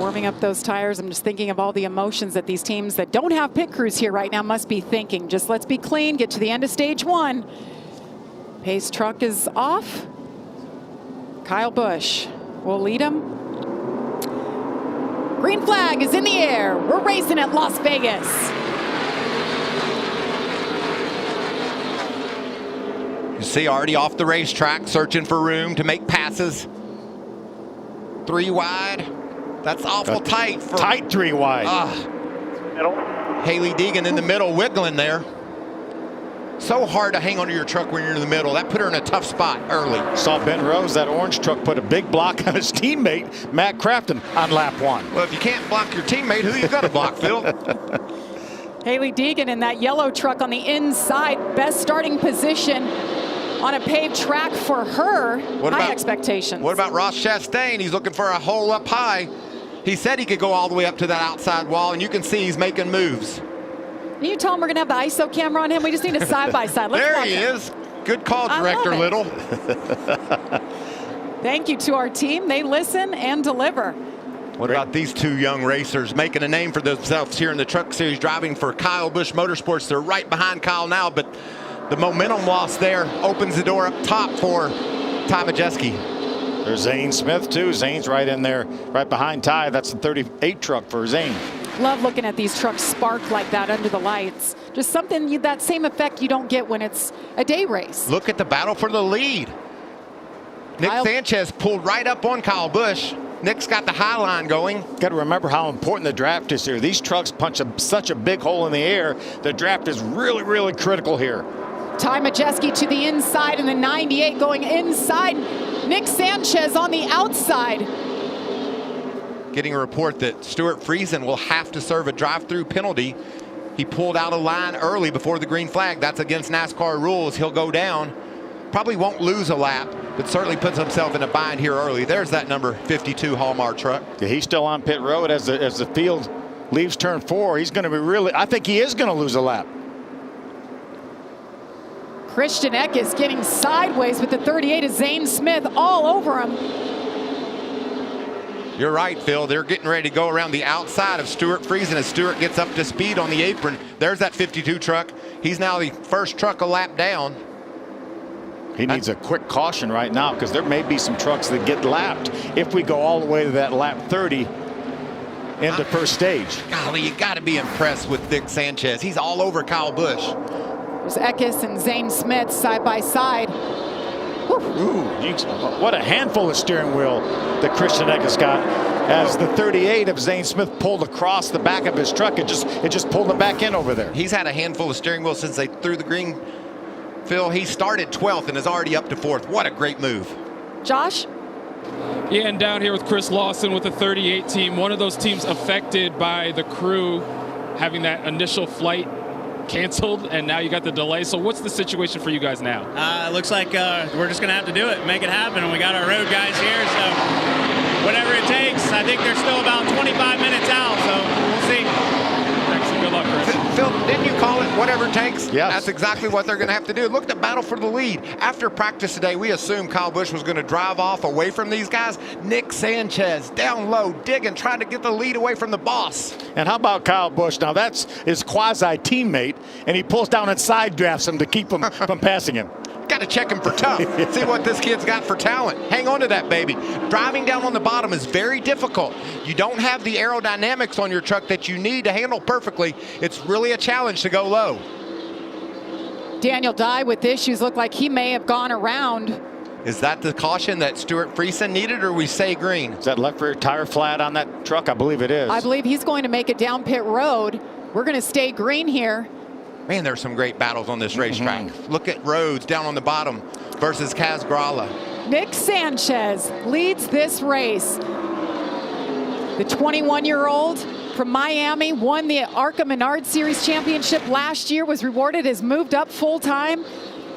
Warming up those tires. I'm just thinking of all the emotions that these teams that don't have pit crews here right now must be thinking. Just let's be clean, get to the end of stage 1. Pace truck is off. Kyle Busch will lead him. Green flag is in the air. We're racing at Las Vegas. You see already off the racetrack, searching for room to make passes. 3 wide. That's awful tight. Tight 3 wide. Haley Deegan in the middle, wiggling there. So hard to hang onto your truck when you're in the middle. That put her in a tough spot early. Saw Ben Rose, that orange truck, put a big block on his teammate, Matt Crafton, on lap 1. Well, if you can't block your teammate, who you got to block, Phil? Haley Deegan in that yellow truck on the inside. Best starting position on a paved track for her. High expectations. What about Ross Chastain? He's looking for a hole up high. He said he could go all the way up to that outside wall, and you can see he's making moves. Can you tell him we're going to have the ISO camera on him? We just need a side-by-side. There he is. Good call, Director Little. Thank you to our team. They listen and deliver. What about these 2 young racers making a name for themselves here in the Truck Series, driving for Kyle Busch Motorsports? They're right behind Kyle now, but the momentum loss there opens the door up top for Ty Majeski. There's Zane Smith, too. Zane's right in there, right behind Ty. That's the 38 truck for Zane. Love looking at these trucks spark like that under the lights. Just something, that same effect you don't get when it's a day race. Look at the battle for the lead. Nick Sanchez pulled right up on Kyle Busch. Nick's got the high line going. Got to remember how important the draft is here. These trucks punch such a big hole in the air. The draft is really, really critical here. Ty Majeski to the inside and the 98 going inside. Nick Sanchez on the outside. Getting a report that Stuart Friesen will have to serve a drive-through penalty. He pulled out a line early before the green flag. That's against NASCAR rules. He'll go down. Probably won't lose a lap, but certainly puts himself in a bind here early. There's that number 52 Hallmark truck. Yeah, he's still on pit road as the field leaves turn 4. He's going to be really, I think he is going to lose a lap. Christian Eckes getting sideways with the 38 of Zane Smith all over him. You're right, Phil. They're getting ready to go around the outside of Stuart Friesen as Stuart gets up to speed on the apron. There's that 52 truck. He's now the first truck a lap down. He needs a quick caution right now because there may be some trucks that get lapped if we go all the way to that lap 30 into first stage. Golly, you got to be impressed with Nick Sanchez. He's all over Kyle Busch. There's Eckes and Zane Smith side by side. Ooh, what a handful of steering wheel that Christian Eckes got as the 38 of Zane Smith pulled across the back of his truck. It just pulled him back in over there. He's had a handful of steering wheel since they threw the green. Phil, he started 12th and is already up to 4th. What a great move. Josh? Yeah, and down here with Chris Lawson with the 38 team, one of those teams affected by the crew having that initial flight canceled, and now you got the delay. So what's the situation for you guys now? It looks like we're just going to have to do it, make it happen. And we got our road guys here, so whatever it takes. I think they're still about 25 minutes out, so we'll see. Thanks and good luck, Chris. Phil, didn't you call it whatever it takes? Yes. That's exactly what they're going to have to do. Look at the battle for the lead. After practice today, we assumed Kyle Busch was going to drive off away from these guys. Nick Sanchez down low, digging, trying to get the lead away from the boss. And how about Kyle Busch? Now that's his quasi-teammate, and he pulls down and side drafts him to keep him from passing him. Got to check him for tough. See what this kid's got for talent. Hang on to that, baby. Driving down on the bottom is very difficult. You don't have the aerodynamics on your truck that you need to handle perfectly. It's really a challenge to go low. Daniel Dye with issues. Look like he may have gone around. Is that the caution that Stuart Friesen needed, or we say green? Is that left rear tire flat on that truck? I believe it is. I believe he's going to make it down pit road. We're going to stay green here. Man, there's some great battles on this racetrack. Look at Rhodes down on the bottom versus Kaz Grala. Nick Sanchez leads this race. The 21-year-old from Miami won the ARCA Menard Series Championship last year, was rewarded, has moved up full-time.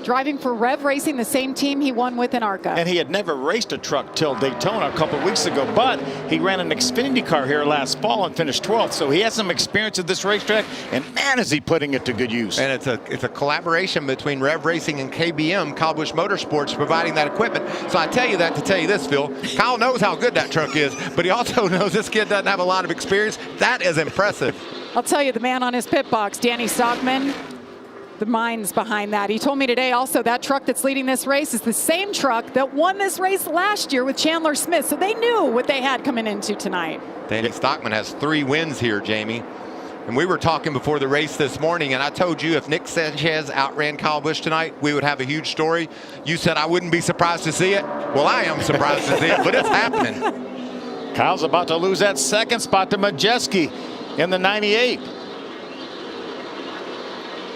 driving for Rev Racing, the same team he won with in ARCA. And he had never raced a truck till Daytona a couple weeks ago, but he ran an Xfinity car here last fall and finished 12th. So he has some experience at this racetrack, and man, is he putting it to good use. And it's a collaboration between Rev Racing and KBM, Kyle Busch Motorsports, providing that equipment. So I tell you that to tell you this, Phil. Kyle knows how good that truck is, but he also knows this kid doesn't have a lot of experience. That is impressive. I'll tell you, the man on his pit box, Danny Stockman, the minds behind that. He told me today also that truck that's leading this race is the same truck that won this race last year with Chandler Smith. So they knew what they had coming into tonight. Danny Stockman has 3 wins here, Jamie. And we were talking before the race this morning, and I told you if Nick Sanchez outran Kyle Busch tonight, we would have a huge story. You said I wouldn't be surprised to see it. Well, I am surprised to see it, but it's happening. Kyle's about to lose that second spot to Majeski in the 98.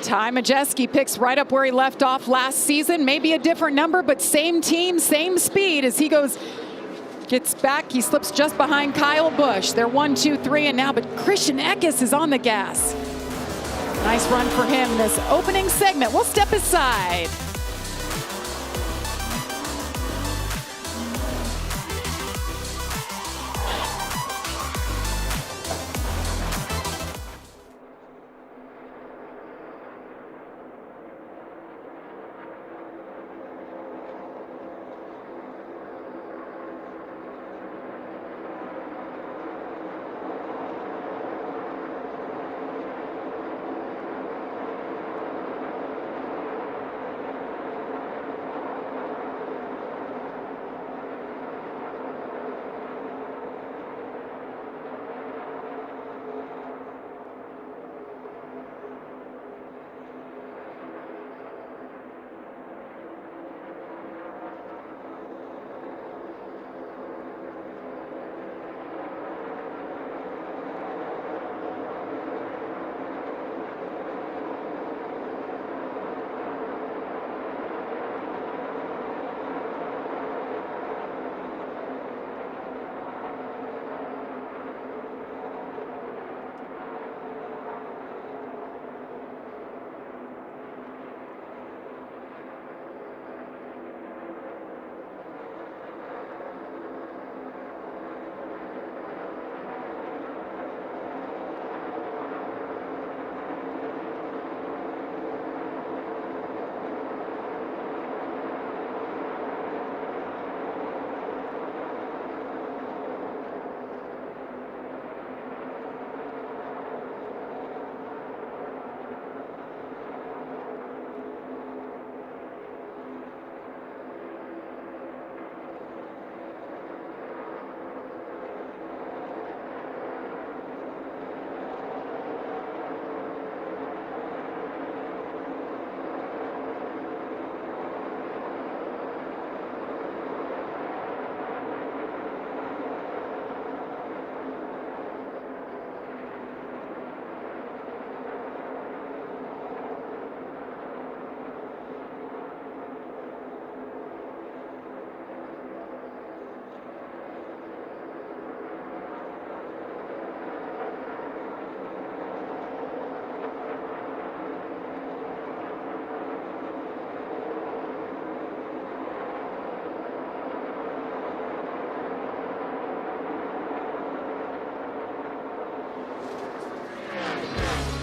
Ty Majeski picks right up where he left off last season. Maybe a different number, but same team, same speed as he gets back. He slips just behind Kyle Busch. They're 1, 2, 3, and now, but Christian Eckes is on the gas. Nice run for him this opening segment. We'll step aside.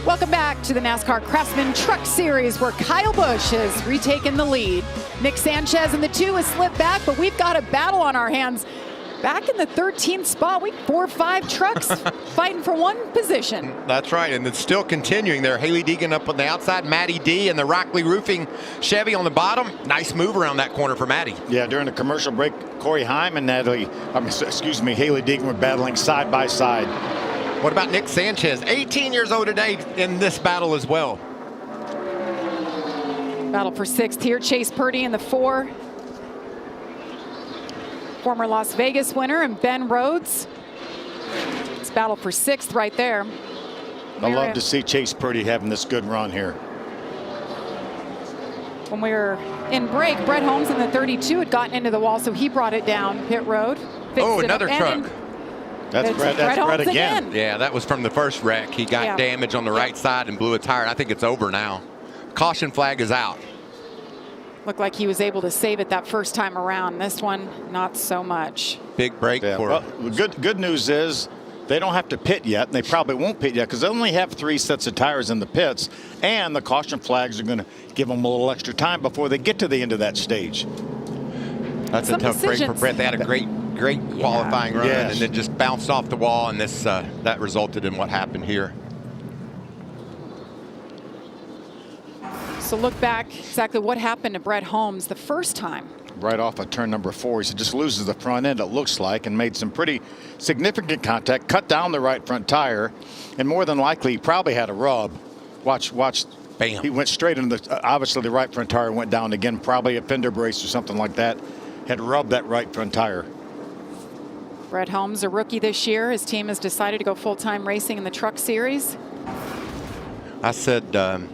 Welcome back to the NASCAR Craftsman Truck Series, where Kyle Busch has retaken the lead. Nick Sanchez in the 2 has slipped back, but we've got a battle on our hands. Back in the 13th spot, we 4 or 5 trucks fighting for one position. That's right, and it's still continuing there. Haley Deegan up on the outside, Matty D and the Rockley Roofing Chevy on the bottom. Nice move around that corner for Matty. Yeah, during the commercial break, Corey Heim and Haley Deegan were battling side by side. What about Nick Sanchez? 18 years old today in this battle as well. Battle for 6th here. Chase Purdy in the 4. Former Las Vegas winner, and Ben Rhodes. It's battle for 6th right there. I love to see Chase Purdy having this good run here. When we were in break, Brett Holmes in the 32 had gotten into the wall, so he brought it down pit road. Oh, another truck. That's Brett again. Yeah, that was from the first wreck. He got damage on the right side and blew a tire. I think it's over now. Caution flag is out. Looked like he was able to save it that first time around. This one, not so much. Big break for. Well, good news is they don't have to pit yet, and they probably won't pit yet because they only have 3 sets of tires in the pits, and the caution flags are going to give them a little extra time before they get to the end of that stage. That's Some a tough break for decisions. Brett. They had a great qualifying run, Yes. and then just bounced off the wall, and this that resulted in what happened here. So look back exactly what happened to Brett Holmes the first time. Right off of turn number 4, he just loses the front end, it looks like, and made some pretty significant contact, cut down the right front tire, and more than likely he probably had a rub. Watch. Bam. He went straight into the, obviously the right front tire went down again, probably a fender brace or something like that. Had rubbed that right front tire. Brett Holmes, a rookie this year. His team has decided to go full-time racing in the Truck Series. I said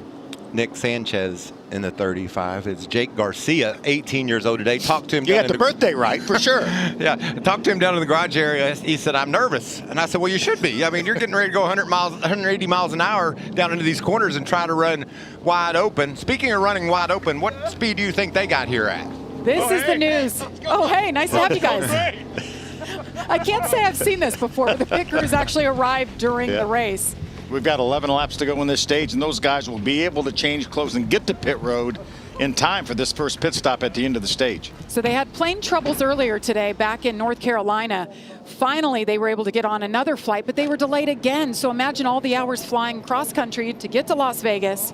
Nick Sanchez in the 35. It's Jake Garcia, 18 years old today. Talked to him. You got the birthday right, for sure. Yeah, I talked to him down in the garage area. He said, I'm nervous. And I said, well, you should be. I mean, you're getting ready to go 180 miles an hour down into these corners and try to run wide open. Speaking of running wide open, what speed do you think they got here at? This is the news. Oh, hey, nice to have you guys. I can't say I've seen this before, but the pit crews actually arrived during the race. We've got 11 laps to go in this stage, and those guys will be able to change clothes and get to pit road in time for this first pit stop at the end of the stage. So they had plane troubles earlier today back in North Carolina. Finally, they were able to get on another flight, but they were delayed again. So imagine all the hours flying cross country to get to Las Vegas.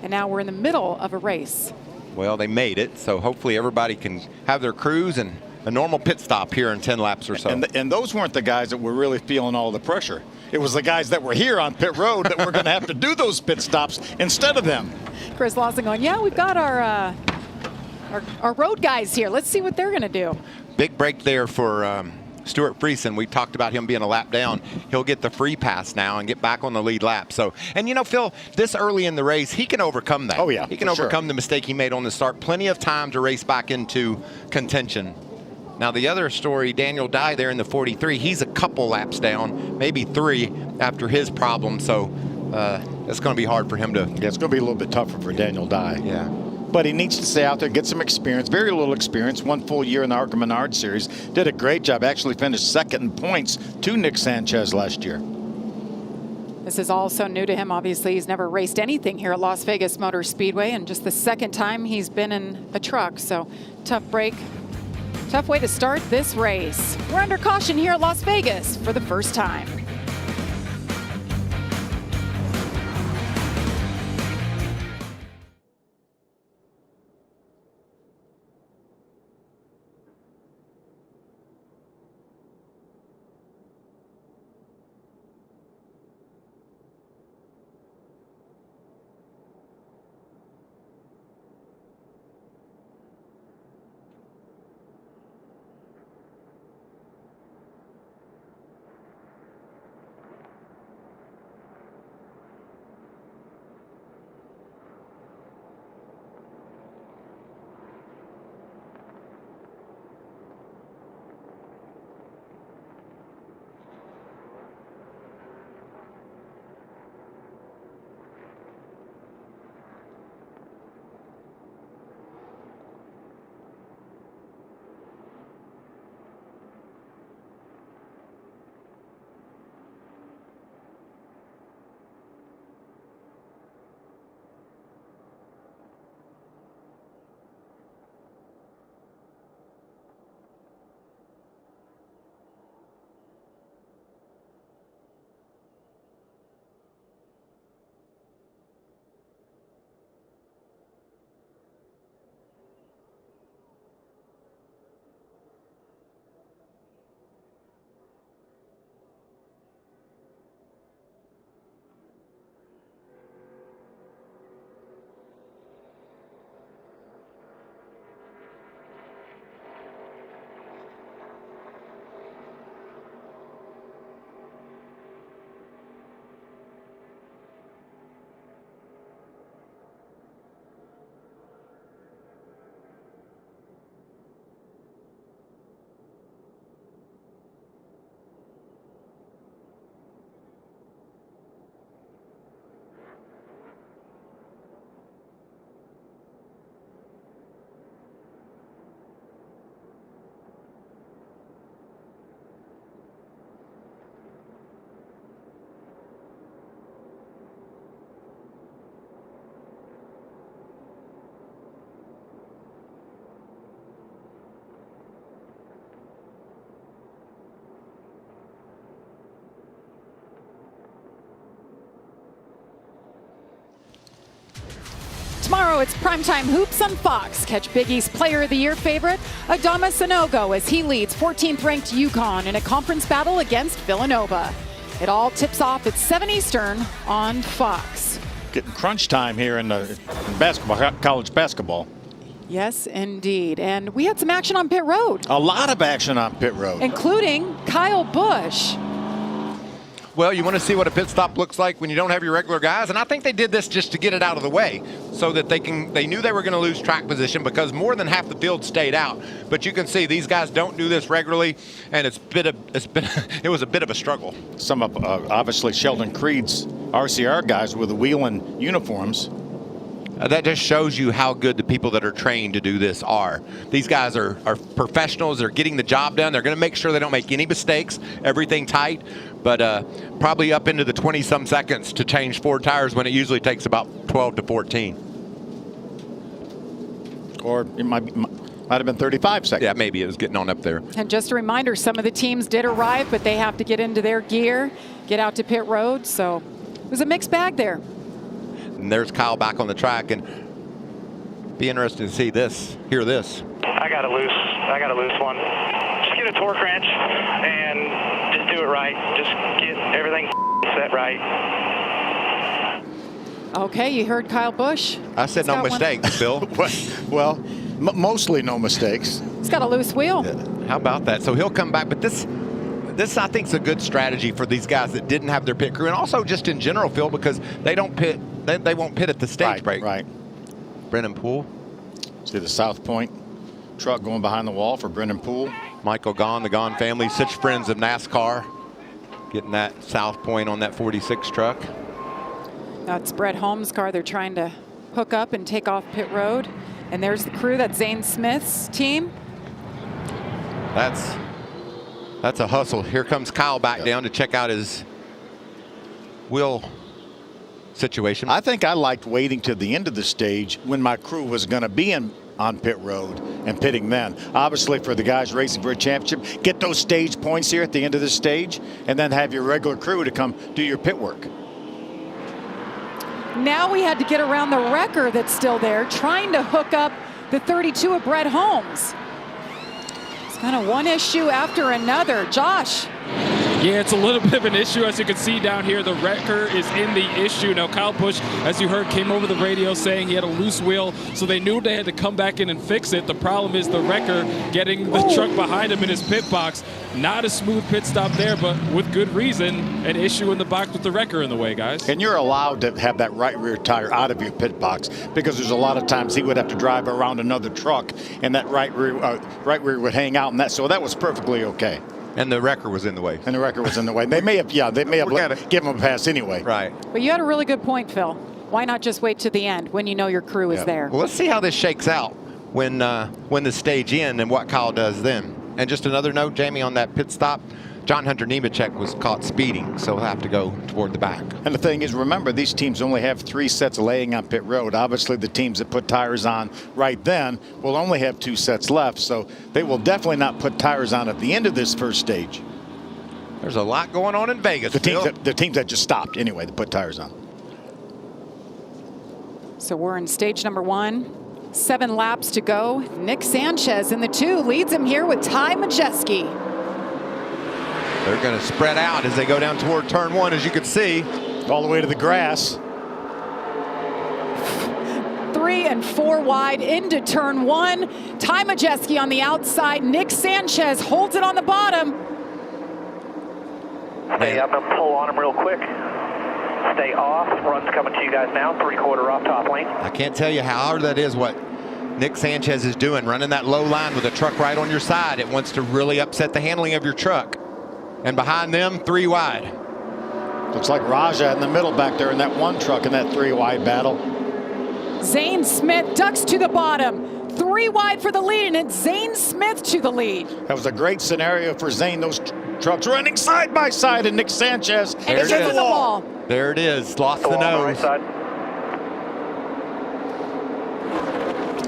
And now we're in the middle of a race. Well, they made it, so hopefully everybody can have their cruise and a normal pit stop here in 10 laps or so. And those weren't the guys that were really feeling all the pressure. It was the guys that were here on pit road that were going to have to do those pit stops instead of them. Chris Lawson going, yeah, we've got our road guys here. Let's see what they're going to do. Big break there for Stuart Friesen. We talked about him being a lap down. He'll get the free pass now and get back on the lead lap. So, and you know, Phil, this early in the race, he can overcome that. Oh, yeah, he can overcome the mistake he made on the start. Plenty of time to race back into contention. Now, the other story, Daniel Dye there in the 43, he's a couple laps down, maybe 3 after his problem. So it's going to be hard for him to. Yeah, it's going to be a little bit tougher for Daniel Dye. Yeah. But he needs to stay out there, get some experience, very little experience, 1 full year in the ARCA Menard Series. Did a great job, actually finished second in points to Nick Sanchez last year. This is all so new to him. Obviously, he's never raced anything here at Las Vegas Motor Speedway, and just the second time he's been in a truck. So tough break. Tough way to start this race. We're under caution here at Las Vegas for the first time. Tomorrow, it's Primetime Hoops on Fox. Catch Big East Player of the Year favorite, Adama Sanogo, as he leads 14th-ranked UConn in a conference battle against Villanova. It all tips off at 7 Eastern on Fox. Getting crunch time here in basketball, college basketball. Yes, indeed. And we had some action on pit road. A lot of action on pit road. Including Kyle Busch. Well, you want to see what a pit stop looks like when you don't have your regular guys, and I think they did this just to get it out of the way so that they knew they were going to lose track position because more than half the field stayed out. But you can see these guys don't do this regularly, and it was a bit of a struggle. Some of obviously Sheldon Creed's RCR guys with the wheeling uniforms. That just shows you how good the people that are trained to do this are. These guys are professionals. They're getting the job done. They're going to make sure they don't make any mistakes, everything tight, but probably up into the 20-some seconds to change 4 tires when it usually takes about 12 to 14. Or it might have been 35 seconds. Yeah, maybe it was getting on up there. And just a reminder, some of the teams did arrive, but they have to get into their gear, get out to pit road. So it was a mixed bag there. And there's Kyle back on the track, and be interested to see this, hear this. I got a loose one. Just get a torque wrench and just do it right. Just get everything set right. Okay, you heard Kyle Busch. I said no mistakes, Bill. Well, mostly no mistakes. He's got a loose wheel. How about that? So he'll come back, but this I think is a good strategy for these guys that didn't have their pit crew, and also just in general, Phil, because they don't pit. They won't pit at the stage break. Right. Brennan Poole. See the South Point truck going behind the wall for Brennan Poole. Michael Gahn, the Gahn family, such friends of NASCAR, getting that South Point on that 46 truck. That's Brett Holmes' car. They're trying to hook up and take off pit road. And there's the crew. That's Zane Smith's team. That's a hustle. Here comes Kyle back down to check out his wheel situation. I think I liked waiting to the end of the stage when my crew was going to be on pit road and pitting then. Obviously, for the guys racing for a championship, get those stage points here at the end of the stage and then have your regular crew to come do your pit work. Now we had to get around the wrecker that's still there, trying to hook up the 32 of Brett Holmes. It's kind of one issue after another. Josh. Yeah, it's a little bit of an issue. As you can see down here, the wrecker is in the issue. Now, Kyle Busch, as you heard, came over the radio saying he had a loose wheel, so they knew they had to come back in and fix it. The problem is the wrecker getting the truck behind him in his pit box. Not a smooth pit stop there, but with good reason, an issue in the box with the wrecker in the way, guys. And you're allowed to have that right rear tire out of your pit box because there's a lot of times he would have to drive around another truck and that right rear would hang out, and so that was perfectly okay. And the wrecker was in the way. And the wrecker was in the way. They may have given him a pass anyway. Right. But you had a really good point, Phil. Why not just wait to the end when you know your crew is there? Well, let's see how this shakes out when the stage ends and what Kyle does then. And just another note, Jamie, on that pit stop, John Hunter Nemechek was caught speeding, so he'll have to go toward the back. And the thing is, remember, these teams only have 3 sets laying on pit road. Obviously, the teams that put tires on right then will only have 2 sets left, so they will definitely not put tires on at the end of this first stage. There's a lot going on in Vegas. The teams that just stopped anyway to put tires on. So we're in stage number 1. 7 laps to go. Nick Sanchez in the 2 leads him here with Ty Majeski. They're going to spread out as they go down toward turn 1, as you can see. All the way to the grass. 3 and 4 wide into turn 1. Ty Majeski on the outside. Nick Sanchez holds it on the bottom. Stay up and pull on him real quick. Stay off. Run's coming to you guys now. 3/4 off top lane. I can't tell you how hard that is what Nick Sanchez is doing, running that low line with a truck right on your side. It wants to really upset the handling of your truck. And behind them, 3 wide. Looks like Raja in the middle back there in that 1 truck in that 3 wide battle. Zane Smith ducks to the bottom. 3 wide for the lead, and it's Zane Smith to the lead. That was a great scenario for Zane. Those trucks running side by side, and Nick Sanchez and it's in the wall. There it is. Lost the nose. Right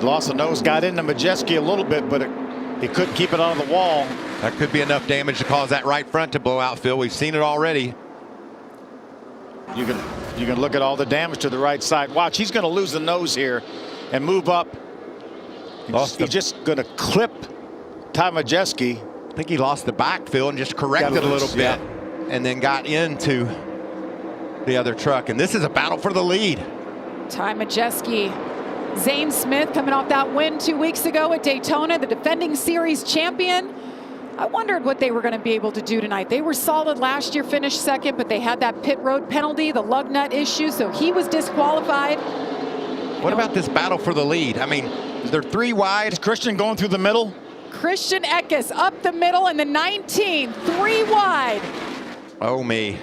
Lost the nose, got into Majeski a little bit, but he couldn't keep it on the wall. That could be enough damage to cause that right front to blow out, Phil. We've seen it already. You can look at all the damage to the right side. Watch, he's going to lose the nose here. and move up. He's just going to clip Ty Majeski. I think he lost the backfield and just corrected a little bit, and then got into the other truck. And this is a battle for the lead. Ty Majeski, Zane Smith coming off that win 2 weeks ago at Daytona, the defending series champion. I wondered what they were going to be able to do tonight. They were solid last year, finished second, but they had that pit road penalty, the lug nut issue, so he was disqualified. What about this battle for the lead? I mean, is there 3 wide? Is Christian going through the middle? Christian Eckes up the middle in the 19, 3 wide. Oh, me.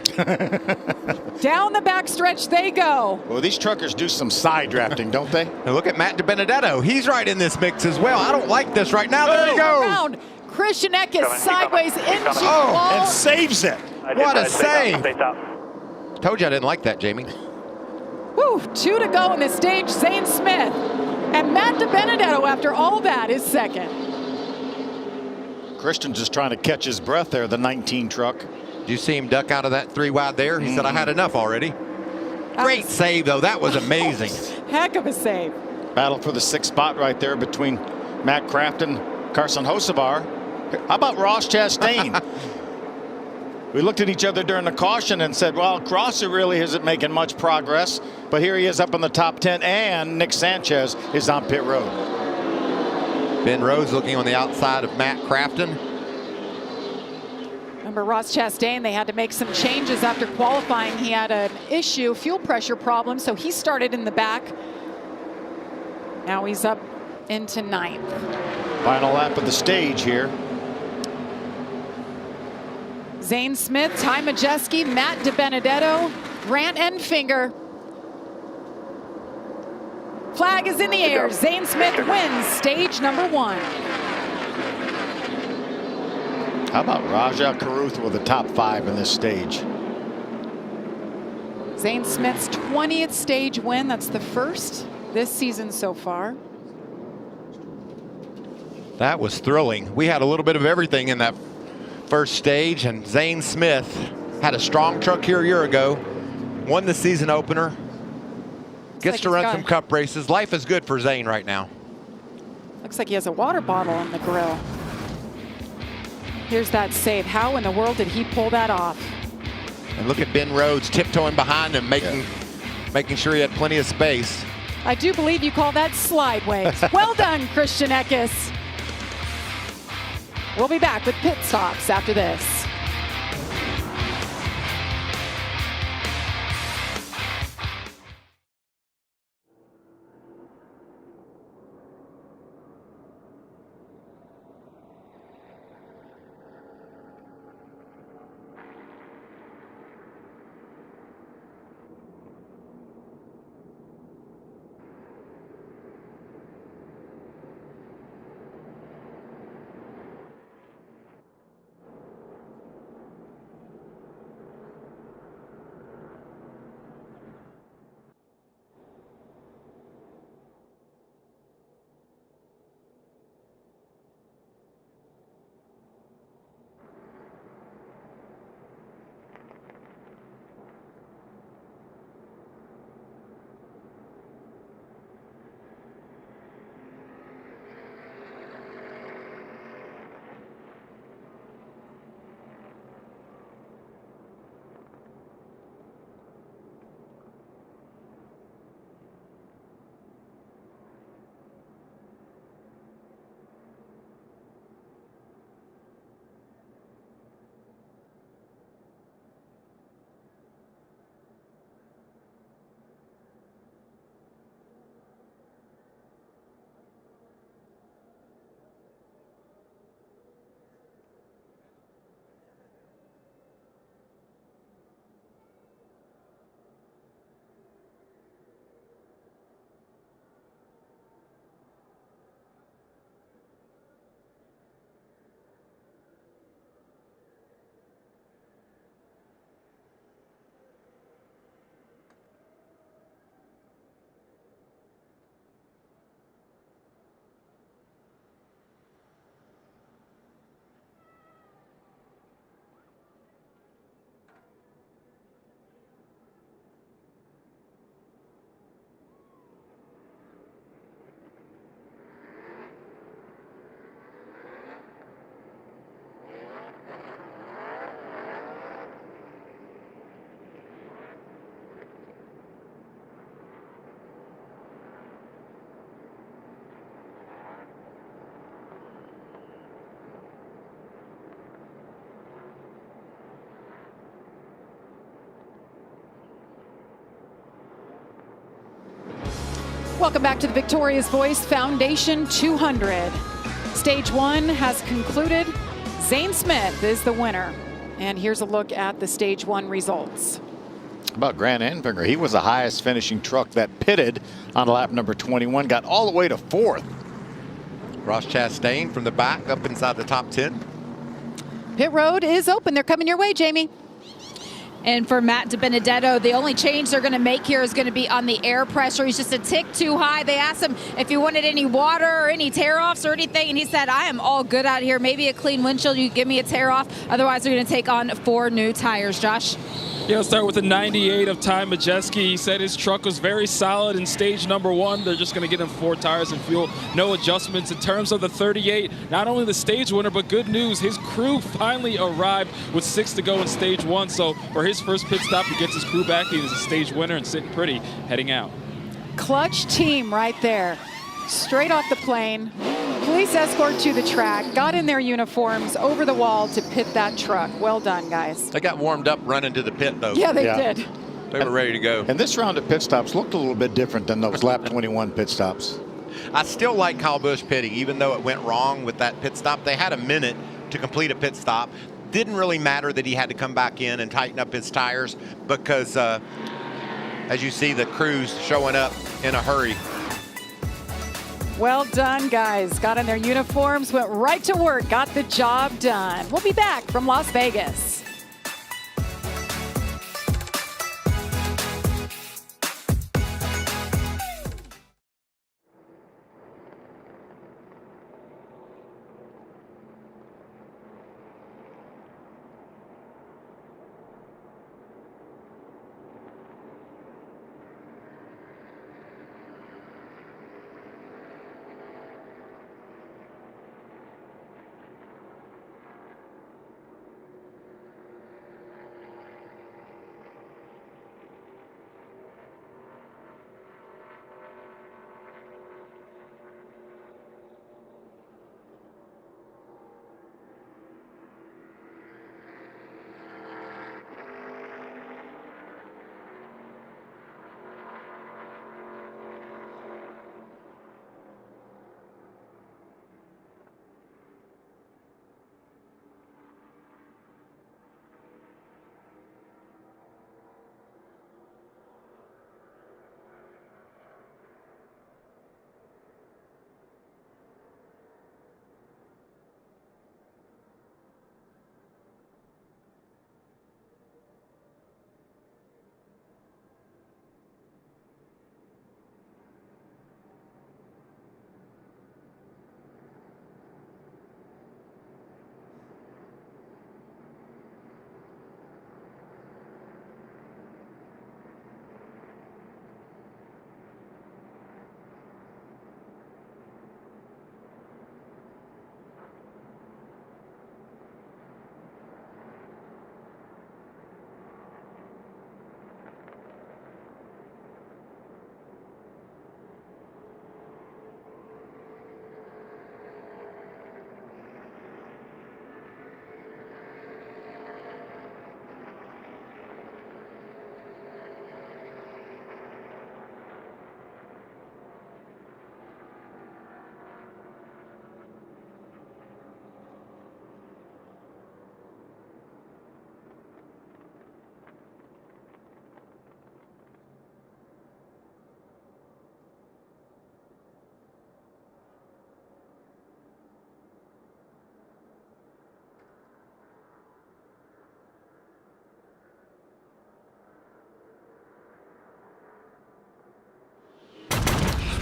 Down the backstretch they go. Well, these truckers do some side drafting, don't they? Now look at Matt DiBenedetto. He's right in this mix as well. I don't like this right now. There he goes. Around. Christian Eckes sideways into the Oh, wall. And saves it. What a save. Stay top. Told you I didn't like that, Jamie. Woo, 2 to go in the stage. Zane Smith and Matt DiBenedetto, after all that, is second. Christian's just trying to catch his breath there, the 19 truck. Did you see him duck out of that 3 wide there? He said, I had enough already. Great save, though. That was amazing. Heck of a save. Battle for the 6th spot right there between Matt Craft and Carson Hocevar. How about Ross Chastain? We looked at each other during the caution and said, well, Crosser really isn't making much progress, but here he is up in the top 10, and Nick Sanchez is on pit road. Ben Rhodes looking on the outside of Matt Crafton. Remember Ross Chastain, they had to make some changes after qualifying. He had an issue, fuel pressure problem, so he started in the back. Now he's up into 9th. Final lap of the stage here. Zane Smith, Ty Majeski, Matt DiBenedetto, Grant Enfinger. Flag is in the air. Zane Smith wins stage number 1. How about Raja Caruth with the top 5 in this stage? Zane Smith's 20th stage win. That's the first this season so far. That was thrilling. We had a little bit of everything in that first stage, and Zane Smith had a strong truck here a year ago, won the season opener, gets to run some cup races. Life is good for Zane right now. Looks like he has a water bottle on the grill. Here's that save. How in the world did he pull that off? And look at Ben Rhodes tiptoeing behind him, making sure he had plenty of space. I do believe you call that slideways. Well done, Christian Eckes. We'll be back with pit stops after this. Welcome back to the Victoria's Voice Foundation 200. Stage 1 has concluded. Zane Smith is the winner. And here's a look at the Stage 1 results. About Grant Enfinger, he was the highest finishing truck that pitted on lap number 21, got all the way to 4th. Ross Chastain from the back up inside the top 10. Pit road is open. They're coming your way, Jamie. And for Matt DiBenedetto, the only change they're going to make here is going to be on the air pressure. He's just a tick too high. They asked him if he wanted any water or any tear-offs or anything, and he said, I am all good out here. Maybe a clean windshield, you give me a tear-off. Otherwise, they're going to take on 4 new tires. Josh? Yeah, let's start with the 98 of Ty Majeski. He said his truck was very solid in stage number 1. They're just going to get him 4 tires and fuel. No adjustments. In terms of the 38, not only the stage winner, but good news, his crew finally arrived with 6 to go in stage 1. So for his first pit stop, he gets his crew back. He was a stage winner and sitting pretty heading out. Clutch team right there. Straight off the plane. Police escort to the track, got in their uniforms over the wall to pit that truck. Well done, guys. They got warmed up running to the pit, though. Yeah, they did. They were ready to go. And this round of pit stops looked a little bit different than those lap 21 pit stops. I still like Kyle Busch pitting, even though it went wrong with that pit stop. They had a minute to complete a pit stop. Didn't really matter that he had to come back in and tighten up his tires because, as you see, the crew's showing up in a hurry. Well done, guys. Got in their uniforms, went right to work, got the job done. We'll be back from Las Vegas.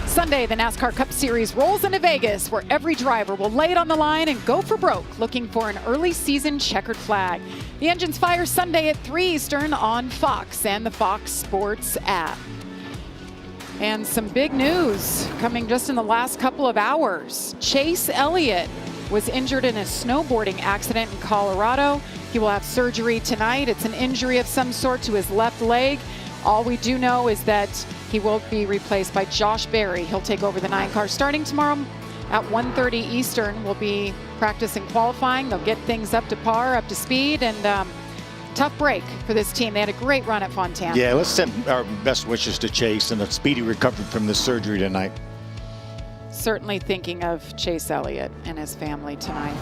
Sunday, the NASCAR Cup Series rolls into Vegas, where every driver will lay it on the line and go for broke, looking for an early season checkered flag. The engines fire Sunday at 3 Eastern on Fox and the Fox Sports app. And some big news coming just in the last couple of hours. Chase Elliott was injured in a snowboarding accident in Colorado. He will have surgery tonight. It's an injury of some sort to his left leg. All we do know is that he will be replaced by Josh Berry. He'll take over the 9 car starting tomorrow at 1:30 Eastern. We'll be practicing qualifying. They'll get things up to par, up to speed, and Tough break for this team. They had a great run at Fontana. Yeah, let's send our best wishes to Chase and a speedy recovery from this surgery tonight. Certainly thinking of Chase Elliott and his family tonight.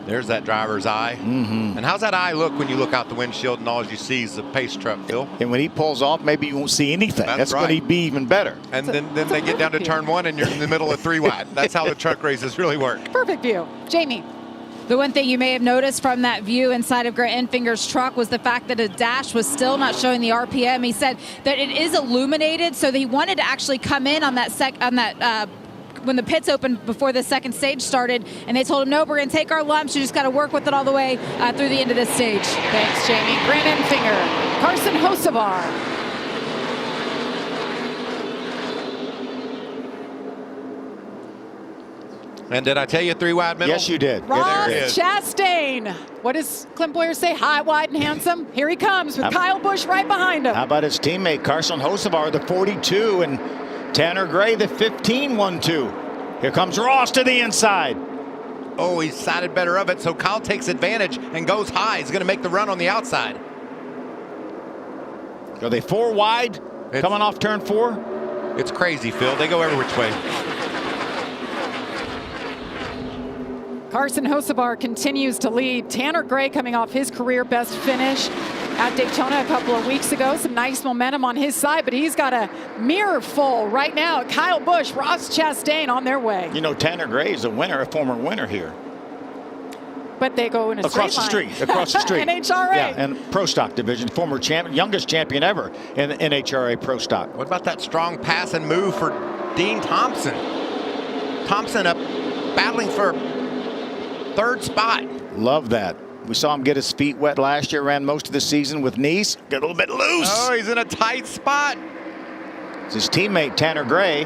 There's that driver's eye. Mm-hmm. And how's that eye look when you look out the windshield and all you see is the pace truck, Phil? And when he pulls off, maybe you won't see anything. That's right. going to be even better. And then they get down to turn 1 and you're in the middle of 3 wide. That's how the truck races really work. Perfect view. Jamie. The one thing you may have noticed from that view inside of Grant Enfinger's truck was the fact that a dash was still not showing the RPM. He said that it is illuminated, so that he wanted to actually come in on that when the pits opened before the second stage started, and they told him, no, we're going to take our lumps. You just got to work with it all the way through the end of this stage. Thanks, Jamie. Grant Enfinger, Carson Hocevar. And did I tell you 3 wide middle? Yes, you did. Ross there it is. Chastain. What does Clint Boyer say? High, wide, and handsome. Here he comes with Kyle Busch right behind him. How about his teammate, Carson Hocevar, the 42, and Tanner Gray, the 15, 1-2. Here comes Ross to the inside. Oh, he's sided better of it, so Kyle takes advantage and goes high. He's going to make the run on the outside. Are they 4 wide coming off turn 4? It's crazy, Phil. They go every which way. Carson Hocevar continues to lead. Tanner Gray coming off his career best finish at Daytona a couple of weeks ago. Some nice momentum on his side, but he's got a mirror full right now. Kyle Busch, Ross Chastain on their way. You know, Tanner Gray is a winner, a former winner here. But they go in a Across the street. NHRA. Yeah, and Pro Stock division, former champion, youngest champion ever in NHRA Pro Stock. What about that strong pass and move for Dean Thompson? Thompson up battling for 3rd spot. Love that. We saw him get his feet wet last year, ran most of the season with Nice. Get a little bit loose. Oh, he's in a tight spot. It's his teammate, Tanner Gray.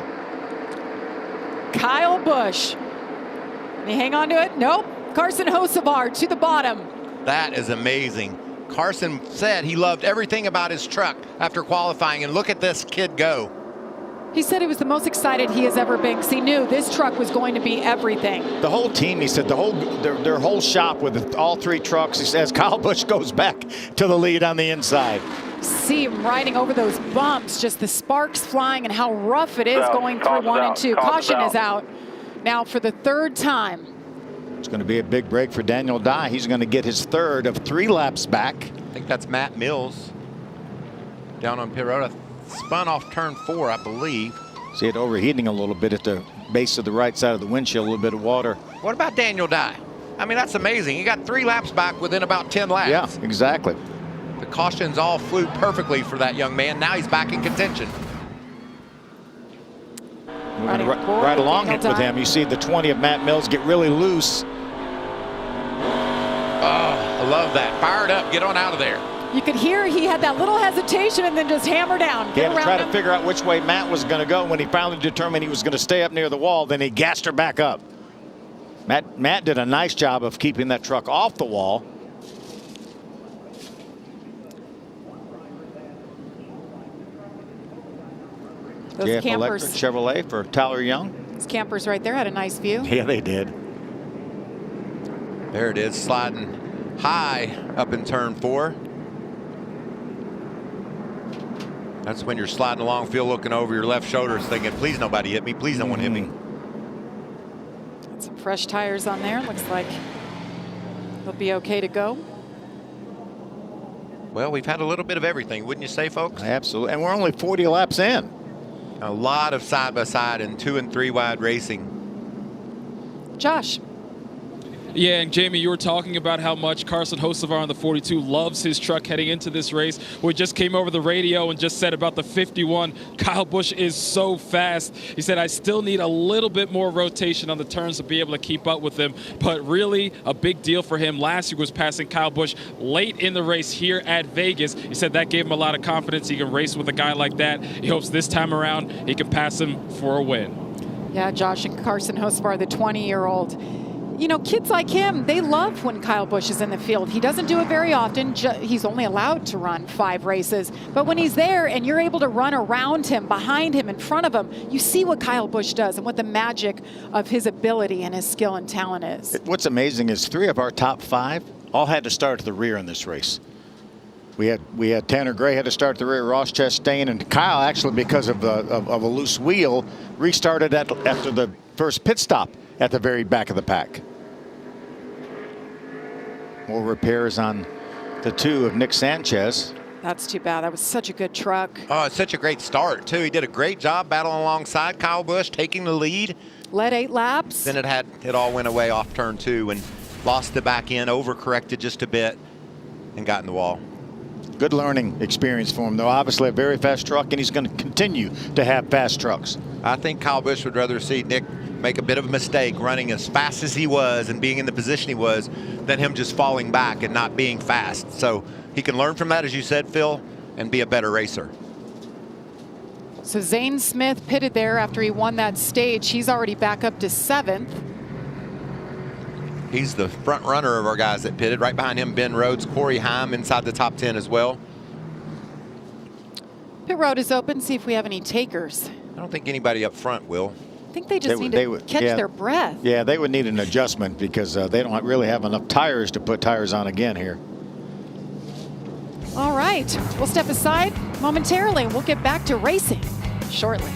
Kyle Busch. Can he hang on to it? Nope. Carson Hocevar to the bottom. That is amazing. Carson said he loved everything about his truck after qualifying, and look at this kid go. He said he was the most excited he has ever been because he knew this truck was going to be everything. The whole team, he said, their whole shop with all 3 trucks, he says, Kyle Busch goes back to the lead on the inside. See him riding over those bumps, just the sparks flying and how rough it is going through 1 and 2. Caution is out now for the 3rd time. It's going to be a big break for Daniel Dye. He's going to get his 3rd of 3 laps back. I think that's Matt Mills down on pit road. Spun off turn 4, I believe. See it overheating a little bit at the base of the right side of the windshield, a little bit of water. What about Daniel Dye? I mean, that's amazing. He got 3 laps back within about 10 laps. Yeah, exactly. The cautions all flew perfectly for that young man. Now he's back in contention. Moving right along it with him. You see the 20 of Matt Mills get really loose. Oh, I love that. Fired up. Get on out of there. You could hear he had that little hesitation and then just hammer down. He had to try to figure out which way Matt was going to go. When he finally determined he was going to stay up near the wall, then he gassed her back up. Matt did a nice job of keeping that truck off the wall. Those JF campers. Electric Chevrolet for Tyler Young. Those campers right there had a nice view. Yeah, they did. There it is, sliding high up in turn 4. That's when you're sliding along, Phil, looking over your left shoulders thinking, please nobody hit me. Please no one hit me. Got some fresh tires on there. Looks like they'll be okay to go. Well, we've had a little bit of everything, wouldn't you say, folks? Absolutely. And we're only 40 laps in. A lot of side-by-side and 2 and 3 wide racing. Josh. Yeah, and Jamie, you were talking about how much Carson Hocevar on the 42 loves his truck heading into this race. We just came over the radio and just said about the 51, Kyle Busch is so fast. He said, I still need a little bit more rotation on the turns to be able to keep up with him. But really, a big deal for him last year was passing Kyle Busch late in the race here at Vegas. He said that gave him a lot of confidence. He can race with a guy like that. He hopes this time around he can pass him for a win. Yeah, Josh and Carson Hocevar, the 20-year-old. You know, kids like him, they love when Kyle Busch is in the field. He doesn't do it very often. He's only allowed to run 5 races. But when he's there and you're able to run around him, behind him, in front of him, you see what Kyle Busch does and what the magic of his ability and his skill and talent is. What's amazing is 3 of our top 5 all had to start at the rear in this race. We had Tanner Gray had to start at the rear, Ross Chastain, and Kyle actually, because of a loose wheel, restarted after the first pit stop at the very back of the pack. More repairs on the 2 of Nick Sanchez. That's too bad. That was such a good truck. Oh, it's such a great start, too. He did a great job battling alongside Kyle Busch, taking the lead. Led 8 laps. Then it all went away off turn 2 and lost the back end, overcorrected just a bit, and got in the wall. Good learning experience for him, though. Obviously a very fast truck, and he's going to continue to have fast trucks. I think Kyle Busch would rather see Nick make a bit of a mistake running as fast as he was and being in the position he was than him just falling back and not being fast. So he can learn from that, as you said, Phil, and be a better racer. So Zane Smith pitted there after he won that stage. He's already back up to 7th. He's the front runner of our guys that pitted. Right behind him, Ben Rhodes, Corey Heim inside the top 10 as well. Pit road is open. See if we have any takers. I don't think anybody up front will. I think they just need to catch their breath. Yeah, they would need an adjustment because they don't really have enough tires to put tires on again here. All right, we'll step aside momentarily. We'll get back to racing shortly.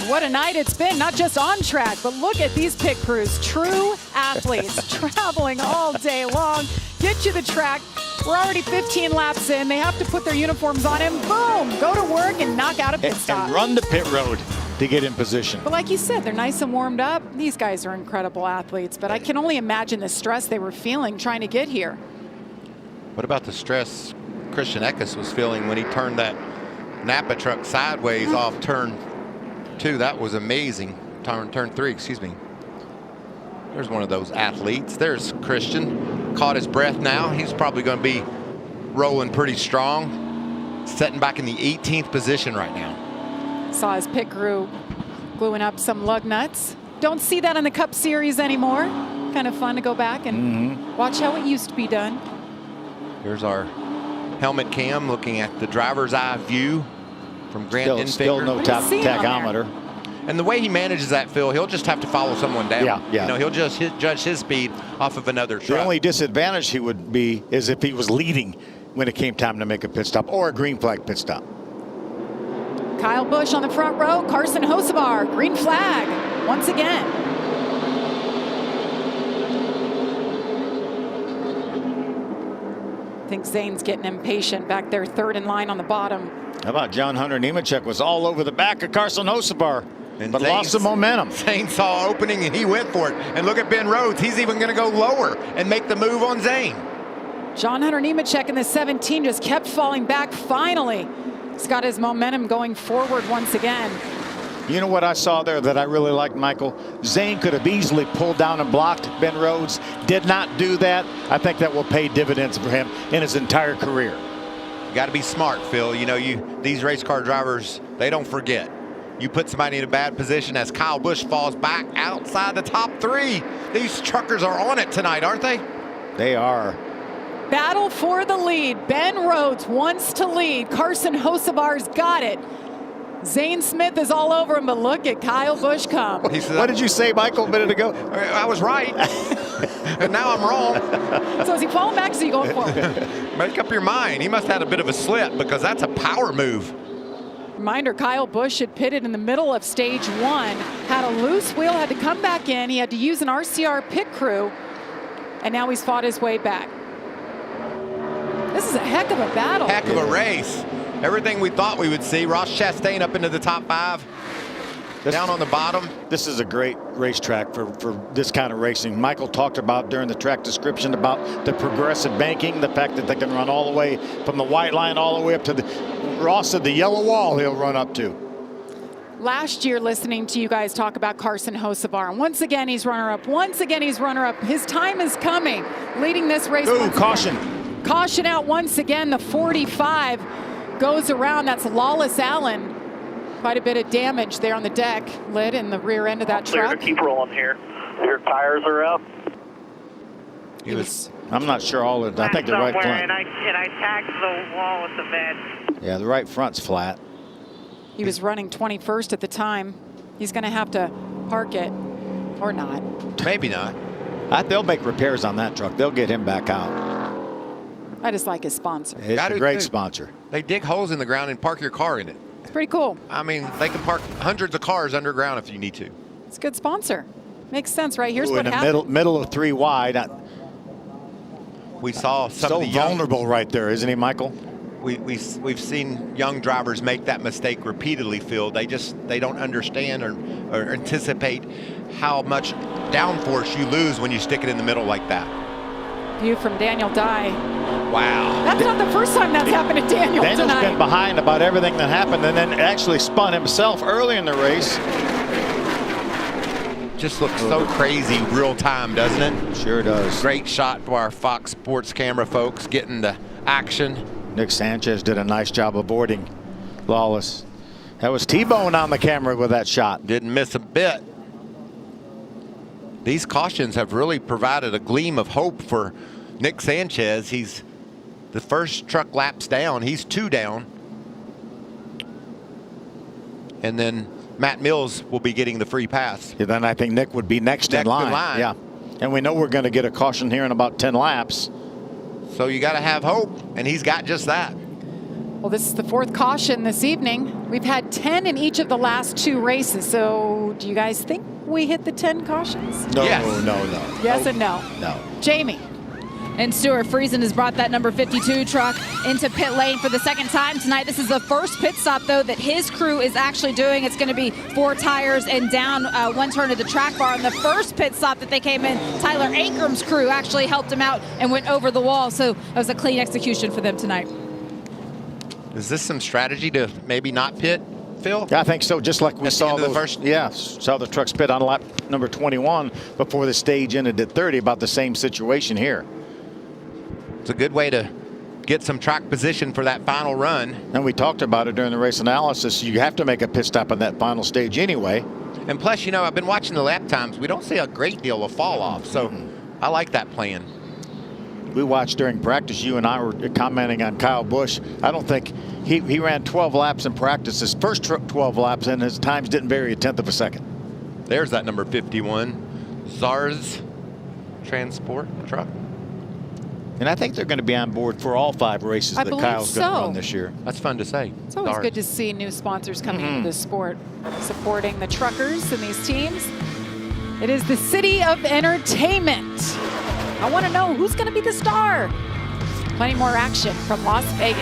What a night it's been, not just on track, but look at these pit crews, true athletes traveling all day long. Get to the track. We're already 15 laps in. They have to put their uniforms on and boom, go to work and knock out a pit stop. And run the pit road to get in position. But like you said, they're nice and warmed up. These guys are incredible athletes, but I can only imagine the stress they were feeling trying to get here. What about the stress Christian Eckes was feeling when he turned that Napa truck sideways off turn 2? That was amazing. Turn 3, excuse me. There's one of those athletes. There's Christian. Caught his breath now. He's probably going to be rolling pretty strong. Setting back in the 18th position right now. Saw his pit crew gluing up some lug nuts. Don't see that in the Cup Series anymore. Kind of fun to go back and watch how it used to be done. Here's our helmet cam looking at the driver's eye view from Grant Enfinger. Still no tachometer. And the way he manages that, Phil, he'll just have to follow someone down. Yeah. You know, he'll just judge his speed off of another truck. The only disadvantage he would be is if he was leading when it came time to make a pit stop or a green flag pit stop. Kyle Busch on the front row. Carson Hocevar, green flag once again. I think Zane's getting impatient back there, third in line on the bottom. How about John Hunter Nemechek was all over the back of Carson Hocevar but lost some momentum. Zane saw opening and he went for it. And look at Ben Rhodes. He's even going to go lower and make the move on Zane. John Hunter Nemechek in the 17 just kept falling back. Finally, he's got his momentum going forward once again. You know what I saw there that I really liked, Michael? Zane could have easily pulled down and blocked Ben Rhodes. Did not do that. I think that will pay dividends for him in his entire career. You got to be smart, Phil. You know, these race car drivers, they don't forget. You put somebody in a bad position as Kyle Busch falls back outside the top 3. These truckers are on it tonight, aren't they? They are. Battle for the lead. Ben Rhodes wants to lead. Carson Hocevar's got it. Zane Smith is all over him, but look at Kyle Busch come. He said, What did you say, Michael, a minute ago? I was right. And now I'm wrong. So is he falling back or is he going forward? Make up your mind. He must have had a bit of a slip because that's a power move. Reminder, Kyle Busch had pitted in the middle of stage 1, had a loose wheel, had to come back in. He had to use an RCR pit crew, and now he's fought his way back. This is a heck of a battle. Heck of a race. Everything we thought we would see. Ross Chastain up into the top 5. Down on the bottom. This is a great racetrack for this kind of racing. Michael talked about during the track description about the progressive banking, the fact that they can run all the way from the white line all the way up to the, Ross said, the yellow wall he'll run up to. Last year, listening to you guys talk about Carson Hocevar, and once again he's runner-up. Once again he's runner-up. His time is coming, leading this race. Ooh, caution. Caution out once again. The 45 goes around. That's Lawless Allen. Quite a bit of damage there on the deck lid in the rear end of that Clear truck. to keep rolling here. Your tires are up. I'm not sure all of it. I think the right front. And I tagged the wall with the bed. Yeah, the right front's flat. He was running 21st at the time. He's going to have to park it or not. Maybe not. They'll make repairs on that truck. They'll get him back out. I just like his sponsor. It's a great sponsor. They dig holes in the ground and park your car in it. It's pretty cool. I mean, they can park hundreds of cars underground if you need to. It's a good sponsor. Makes sense, right? Here's Ooh, what in the happened. middle of 3 wide. We saw some So of the young, vulnerable right there, isn't he, Michael? We've seen young drivers make that mistake repeatedly, Phil. They don't understand or anticipate how much downforce you lose when you stick it in the middle like that. View from Daniel Dye. Wow. That's not the first time that's happened to Daniel's been tonight. behind about everything that happened and then actually spun himself early in the race. Just looks so crazy real time, doesn't it? Sure does. Great shot for our Fox Sports camera folks getting the action. Nick Sanchez did a nice job avoiding Lawless. That was T-Bone on the camera with that shot. Didn't miss a bit. These cautions have really provided a gleam of hope for Nick Sanchez. He's the first truck laps down. He's 2 down. And then Matt Mills will be getting the free pass. Yeah, then I think Nick would be next in line. Yeah. And we know we're going to get a caution here in about 10 laps. So you got to have hope, and he's got just that. Well, this is the 4th caution this evening. We've had 10 in each of the last 2 races. So do you guys think we hit the 10 cautions? No, Yes. no. Yes and no. No. Jamie. And Stuart Friesen has brought that number 52 truck into pit lane for the 2nd time tonight. This is the first pit stop, though, that his crew is actually doing. It's going to be 4 tires and down 1 turn of the track bar. And the first pit stop that they came in, Tyler Ankram's crew actually helped him out and went over the wall. So it was a clean execution for them tonight. Is this some strategy to maybe not pit, Phil? I think so, just like we saw the first. Yeah, saw the trucks pit on lap number 21 before the stage ended at 30. About the same situation here. It's a good way to get some track position for that final run. And we talked about it during the race analysis. You have to make a pit stop on that final stage anyway. And plus, you know, I've been watching the lap times. We don't see a great deal of fall off. So I like that plan. We watched during practice. You and I were commenting on Kyle Busch. I don't think he ran 12 laps in practice. His first 12 laps, and his times didn't vary a 1/10 of a second. There's that number 51. Zars Transport truck. And I think they're going to be on board for all 5 races that Kyle's going to run this year. That's fun to say. It's always good to see new sponsors coming into the sport, supporting the truckers and these teams. It is the city of entertainment. I want to know who's going to be the star. Plenty more action from Las Vegas.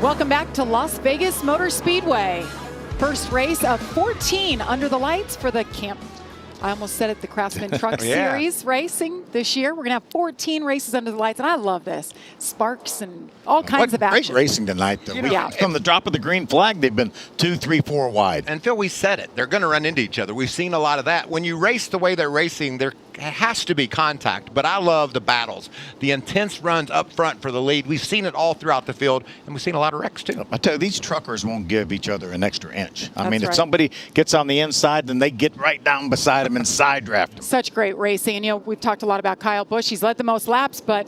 Welcome back to Las Vegas Motor Speedway. First race of 14 under the lights for the I almost said it, the Craftsman Truck Yeah. Series racing this year. We're going to have 14 races under the lights, and I love this. Sparks and all kinds of action. Great racing tonight, though. Yeah. From the drop of the green flag, they've been 2, 3, 4 wide. And Phil, we said it. They're going to run into each other. We've seen a lot of that. When you race the way they're racing, there has to be contact. But I love the battles, the intense runs up front for the lead. We've seen it all throughout the field, and we've seen a lot of wrecks, too. I tell you, these truckers won't give each other an extra inch. I mean, if right. somebody gets on the inside, then they get right down beside them and side draft them. Such great racing. And, you know, we've talked a lot about Kyle Busch. He's led the most laps, but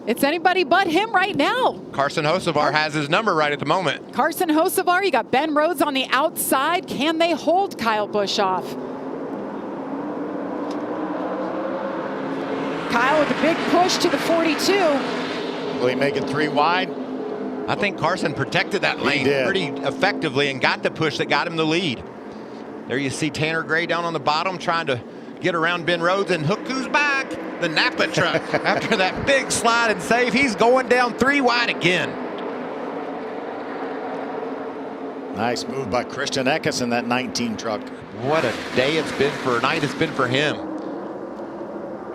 it's anybody but him right now. Carson Hocevar has his number right at the moment. Carson Hocevar, you got Ben Rhodes on the outside. Can they hold Kyle Busch off? Kyle with a big push to the 42. Will he make it 3 wide? I think Carson protected that lane pretty effectively and got the push that got him the lead. There you see Tanner Gray down on the bottom trying to get around Ben Rhodes, and look who's back. The Napa truck. After that big slide and save, he's going down 3 wide again. Nice move by Christian Eckes in that 19 truck. What a day it's been for, night it's been for him.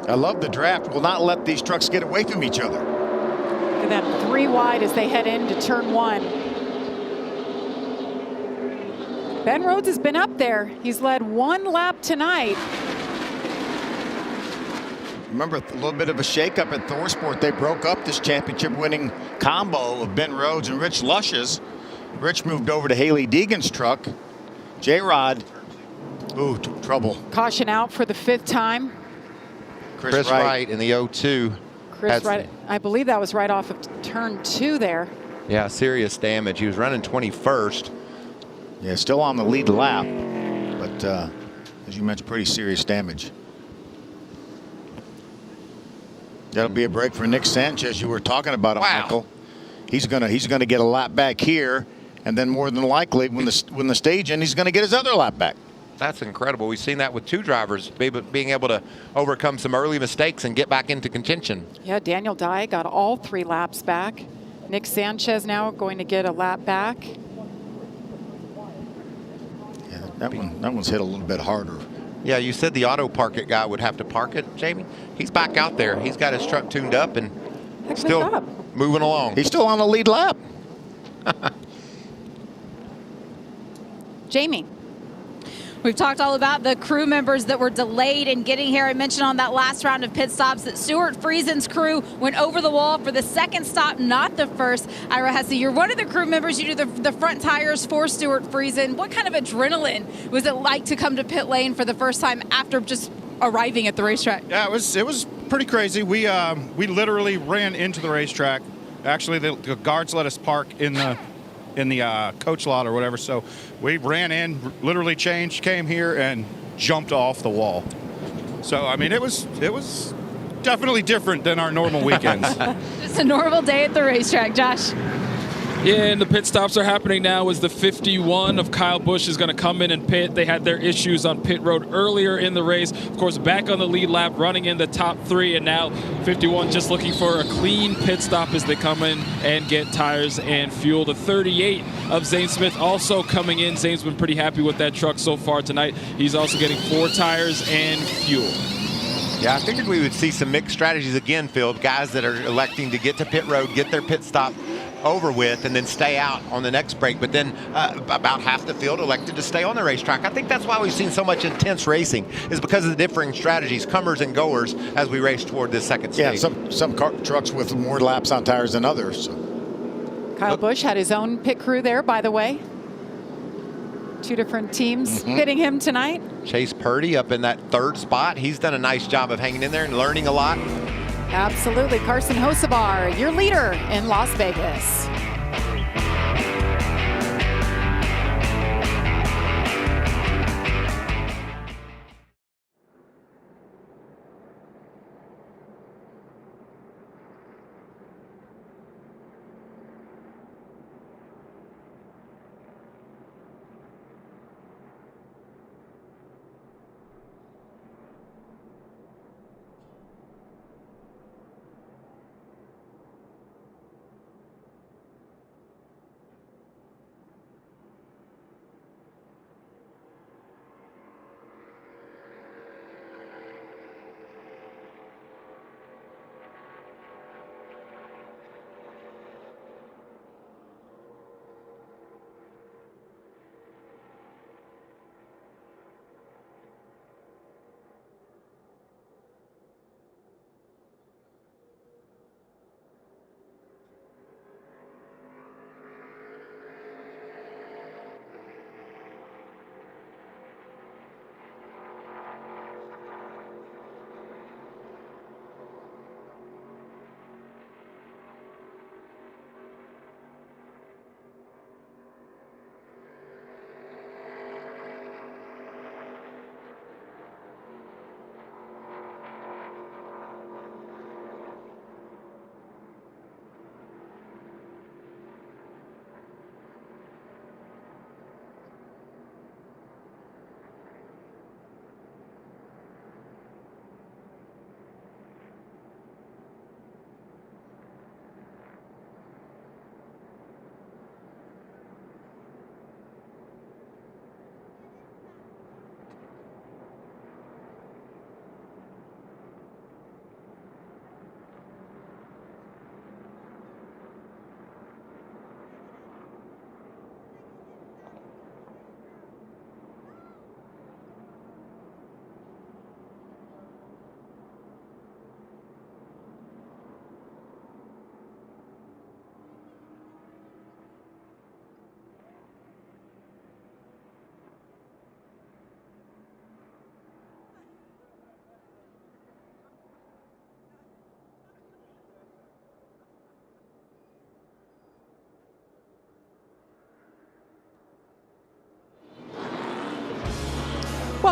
I love the draft. Will not let these trucks get away from each other. Look at them 3 wide as they head into turn 1. Ben Rhodes has been up there. He's led 1 lap tonight. Remember a little bit of a shakeup at ThorSport. They broke up this championship-winning combo of Ben Rhodes and Rich Lushes. Rich moved over to Haley Deegan's truck. J-Rod, ooh, trouble. Caution out for the 5th time. Chris Wright in the 0-2. Chris Wright, I believe that was right off of turn 2 there. Yeah, serious damage. He was running 21st. Yeah, still on the lead lap, but as you mentioned, pretty serious damage. That'll be a break for Nick Sanchez. You were talking about him, Michael. He's gonna get a lap back here, and then more than likely, when the stage ends, he's gonna get his other lap back. That's incredible. We've seen that with 2 drivers being able to overcome some early mistakes and get back into contention. Yeah, Daniel Dye got all 3 laps back. Nick Sanchez now going to get a lap back. Yeah, that one's hit a little bit harder. Yeah, you said the auto park it guy would have to park it, Jamie. He's back out there. He's got his truck tuned up and still moving along. He's still on the lead lap. Jamie. We've talked all about the crew members that were delayed in getting here. I mentioned on that last round of pit stops that Stuart Friesen's crew went over the wall for the 2nd stop, not the 1st. Ira Hesse, you're one of the crew members. You do the front tires for Stuart Friesen. What kind of adrenaline was it like to come to pit lane for the first time after just arriving at the racetrack? Yeah, it was pretty crazy. We literally ran into the racetrack. Actually, the guards let us park in the coach lot or whatever. So we ran in, literally changed, came here, and jumped off the wall. So I mean, it was definitely different than our normal weekends. Just a normal day at the racetrack, Josh. Yeah, and the pit stops are happening now as the 51 of Kyle Busch is going to come in and pit. They had their issues on pit road earlier in the race. Of course, back on the lead lap, running in the top 3, and now 51 just looking for a clean pit stop as they come in and get tires and fuel. The 38 of Zane Smith also coming in. Zane's been pretty happy with that truck so far tonight. He's also getting 4 tires and fuel. Yeah, I figured we would see some mixed strategies again, Phil. Guys that are electing to get to pit road, get their pit stop over with, and then stay out on the next break. But then about half the field elected to stay on the racetrack. I think that's why we've seen so much intense racing, is because of the differing strategies, comers and goers, as we race toward this second stage. Yeah, some trucks with more laps on tires than others. Kyle Busch had his own pit crew there, by the way. 2 different teams pitting him tonight. Chase Purdy up in that 3rd spot. He's done a nice job of hanging in there and learning a lot. Absolutely. Carson Hocevar, your leader in Las Vegas.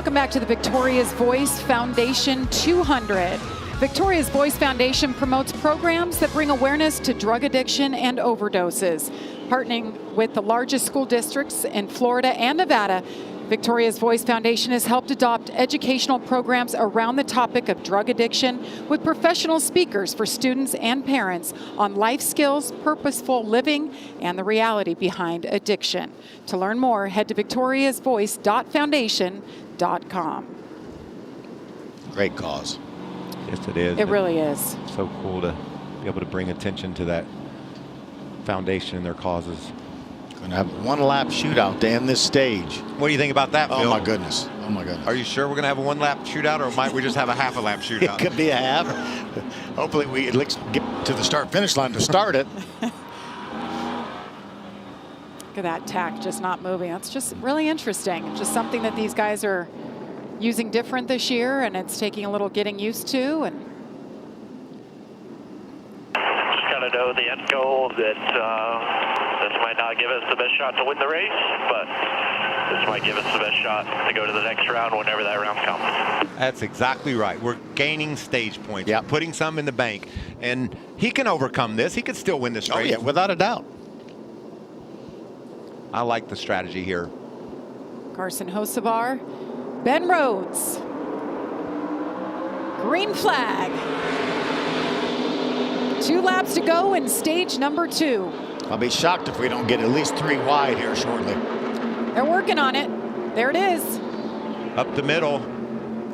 Welcome back to the Victoria's Voice Foundation 200. Victoria's Voice Foundation promotes programs that bring awareness to drug addiction and overdoses. Partnering with the largest school districts in Florida and Nevada, Victoria's Voice Foundation has helped adopt educational programs around the topic of drug addiction with professional speakers for students and parents on life skills, purposeful living, and the reality behind addiction. To learn more, head to victoriasvoice.foundation.com. Great cause. Yes, it is. It really is. So cool to be able to bring attention to that foundation and their causes. Going to have a one-lap shootout to end this stage. What do you think about that, Phil? Oh, my goodness. Oh, my goodness. Are you sure we're going to have a one-lap shootout, or might we just have a half a lap It shootout? could be a half. Hopefully we at least get to the start-finish line to start it. Look at that tack just not moving. That's just really interesting. Just something that these guys are using different this year, and it's taking a little getting used to. And Just got to know the end goal that this might not give us the best shot to win the race, but this might give us the best shot to go to the next round whenever that round comes. That's exactly right. We're gaining stage points. Yep. Putting some in the bank. And he can overcome this. He could still win this race. Oh, yeah, without a doubt. I like the strategy here. Carson Hocevar, Ben Rhodes, green flag. 2 laps to go in stage number 2. I'll be shocked if we don't get at least 3 wide here shortly. They're working on it. There it is. Up the middle,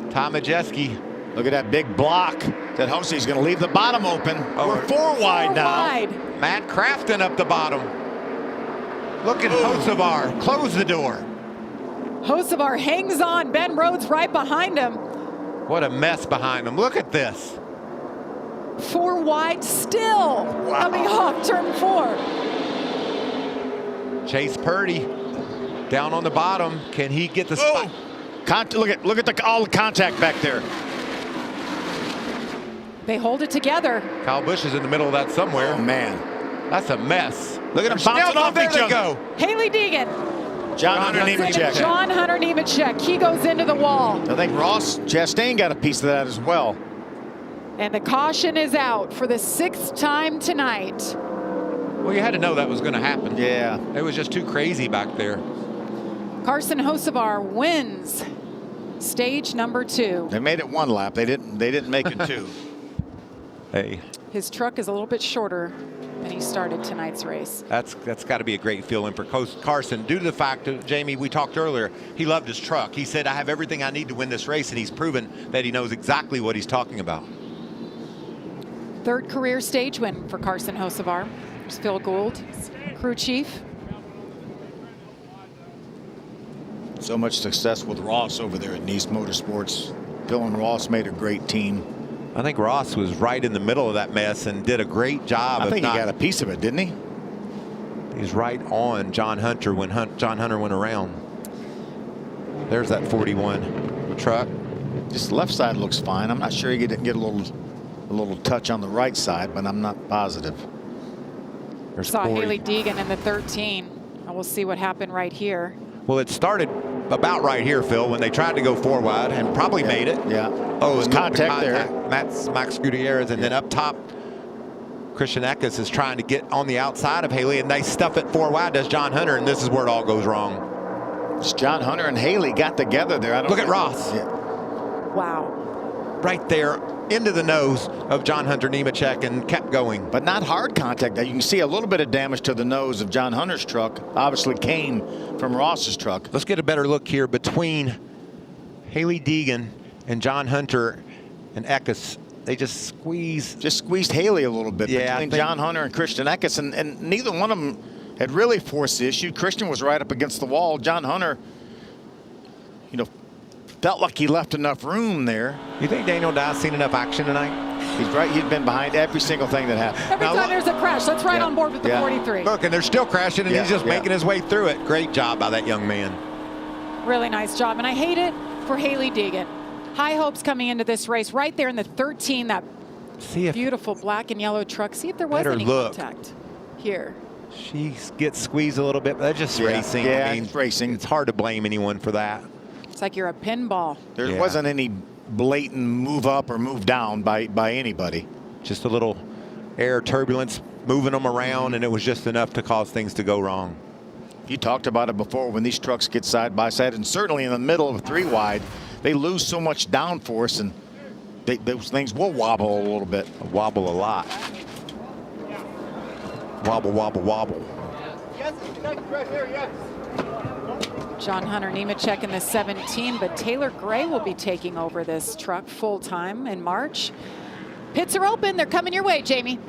Tom Majeski. Look at that big block that Hosey's going to leave the bottom open. We're 4 wide now. Wide. Matt Crafton up the bottom. Look at Hocevar. Close the door. Hocevar hangs on. Ben Rhodes right behind him. What a mess behind him. Look at this. 4 wide still. Coming off turn 4. Chase Purdy down on the bottom. Can he get the spot? Look at all the contact back there. They hold it together. Kyle Busch is in the middle of that somewhere. Oh, man. That's a mess. Look at him bouncing off there each they other. go. Haley Deegan. John Hunter Nemechek. John Hunter Nemechek. He goes into the wall. I think Ross Chastain got a piece of that as well. And the caution is out for the 6th time tonight. Well, you had to know that was going to happen. Yeah. It was just too crazy back there. Carson Hocevar wins stage number 2. They made it 1 lap. They didn't make it 2. Hey, His truck is a little bit shorter than he started tonight's race. that's got to be a great feeling for Carson, due to the fact that, Jamie, we talked earlier, he loved his truck. He said, I have everything I need to win this race, and he's proven that he knows exactly what he's talking about. 3rd career stage win for Carson Hocevar. There's Phil Gould, crew chief. So much success with Ross over there at Nice Motorsports. Phil and Ross made a great team. I think Ross was right in the middle of that mess and did a great job. I think he got a piece of it, didn't he? He's right on John Hunter when John Hunter went around. There's that 41 truck. Just left side looks fine. I'm not sure he didn't get a little touch on the right side, but I'm not positive. There's Saw Corey. Haley Deegan in the 13. And we'll see what happened right here. Well, it started about right here, Phil, when they tried to go 4 wide and probably made it. Yeah. Oh, There's and look at the contact there. Max Gutierrez, and then up top, Christian Eckes is trying to get on the outside of Haley, and they stuff it 4 wide. Does John Hunter, and this is where it all goes wrong. It's John Hunter and Haley got together there. Look at Ross. Yeah. Wow. Right there into the nose of John Hunter Nemechek and kept going. But not hard contact. You can see a little bit of damage to the nose of John Hunter's truck. Obviously came from Ross's truck. Let's get a better look here between Haley Deegan and John Hunter and Eckes. They just squeezed Haley a little bit between John Hunter and Christian Eckes, and neither one of them had really forced the issue. Christian was right up against the wall. John Hunter, felt like he left enough room there. You think Daniel Dye's seen enough action tonight? He's right. He's been behind every single thing that happened. Every time there's a crash, let's ride on board with the 43. Look, and they're still crashing, and he's just making his way through it. Great job by that young man. Really nice job, and I hate it for Haley Deegan. High hopes coming into this race, right there in the 13, that beautiful black and yellow truck. See if there was any contact here. She gets squeezed a little bit, but that's just racing. Yeah, I mean, it's racing. It's hard to blame anyone for that. It's like you're a pinball. There wasn't any blatant move up or move down by anybody. Just a little air turbulence moving them around, and it was just enough to cause things to go wrong. You talked about it before, when these trucks get side by side, and certainly in the middle of a 3 wide, they lose so much downforce, and those things will wobble a little bit. Wobble a lot. Wobble, wobble, wobble. John Hunter Nemechek in the 17, but Taylor Gray will be taking over this truck full-time in March. Pits are open. They're coming your way, Jamie.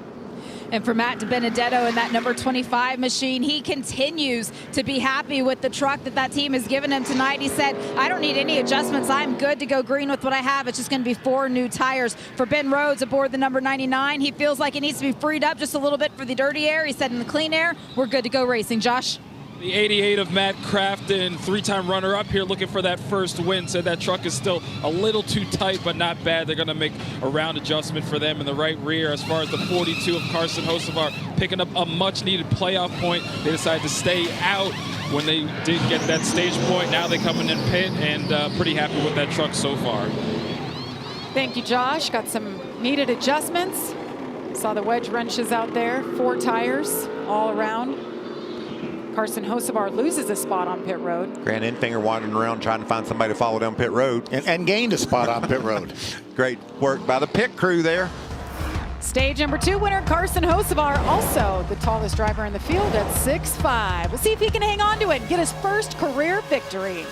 And for Matt DiBenedetto in that number 25 machine, he continues to be happy with the truck that team has given him tonight. He said, I don't need any adjustments. I'm good to go green with what I have. It's just going to be 4 new tires. For Ben Rhodes aboard the number 99, he feels like it needs to be freed up just a little bit for the dirty air. He said in the clean air, we're good to go racing. Josh? The 88 of Matt Crafton, 3-time runner-up here, looking for that first win. Said that truck is still a little too tight, but not bad. They're going to make a round adjustment for them in the right rear. As far as the 42 of Carson Hocevar, picking up a much-needed playoff point. They decided to stay out when they did get that stage point. Now they come in pit, and pretty happy with that truck so far. Thank you, Josh. Got some needed adjustments. Saw the wedge wrenches out there. 4 tires all around. Carson Hocevar loses a spot on pit road. Grant Enfinger wandering around trying to find somebody to follow down pit road. And gained a spot on pit road. Great work by the pit crew there. Stage number 2 winner Carson Hocevar, also the tallest driver in the field at 6'5". We'll see if he can hang on to it and get his first career victory.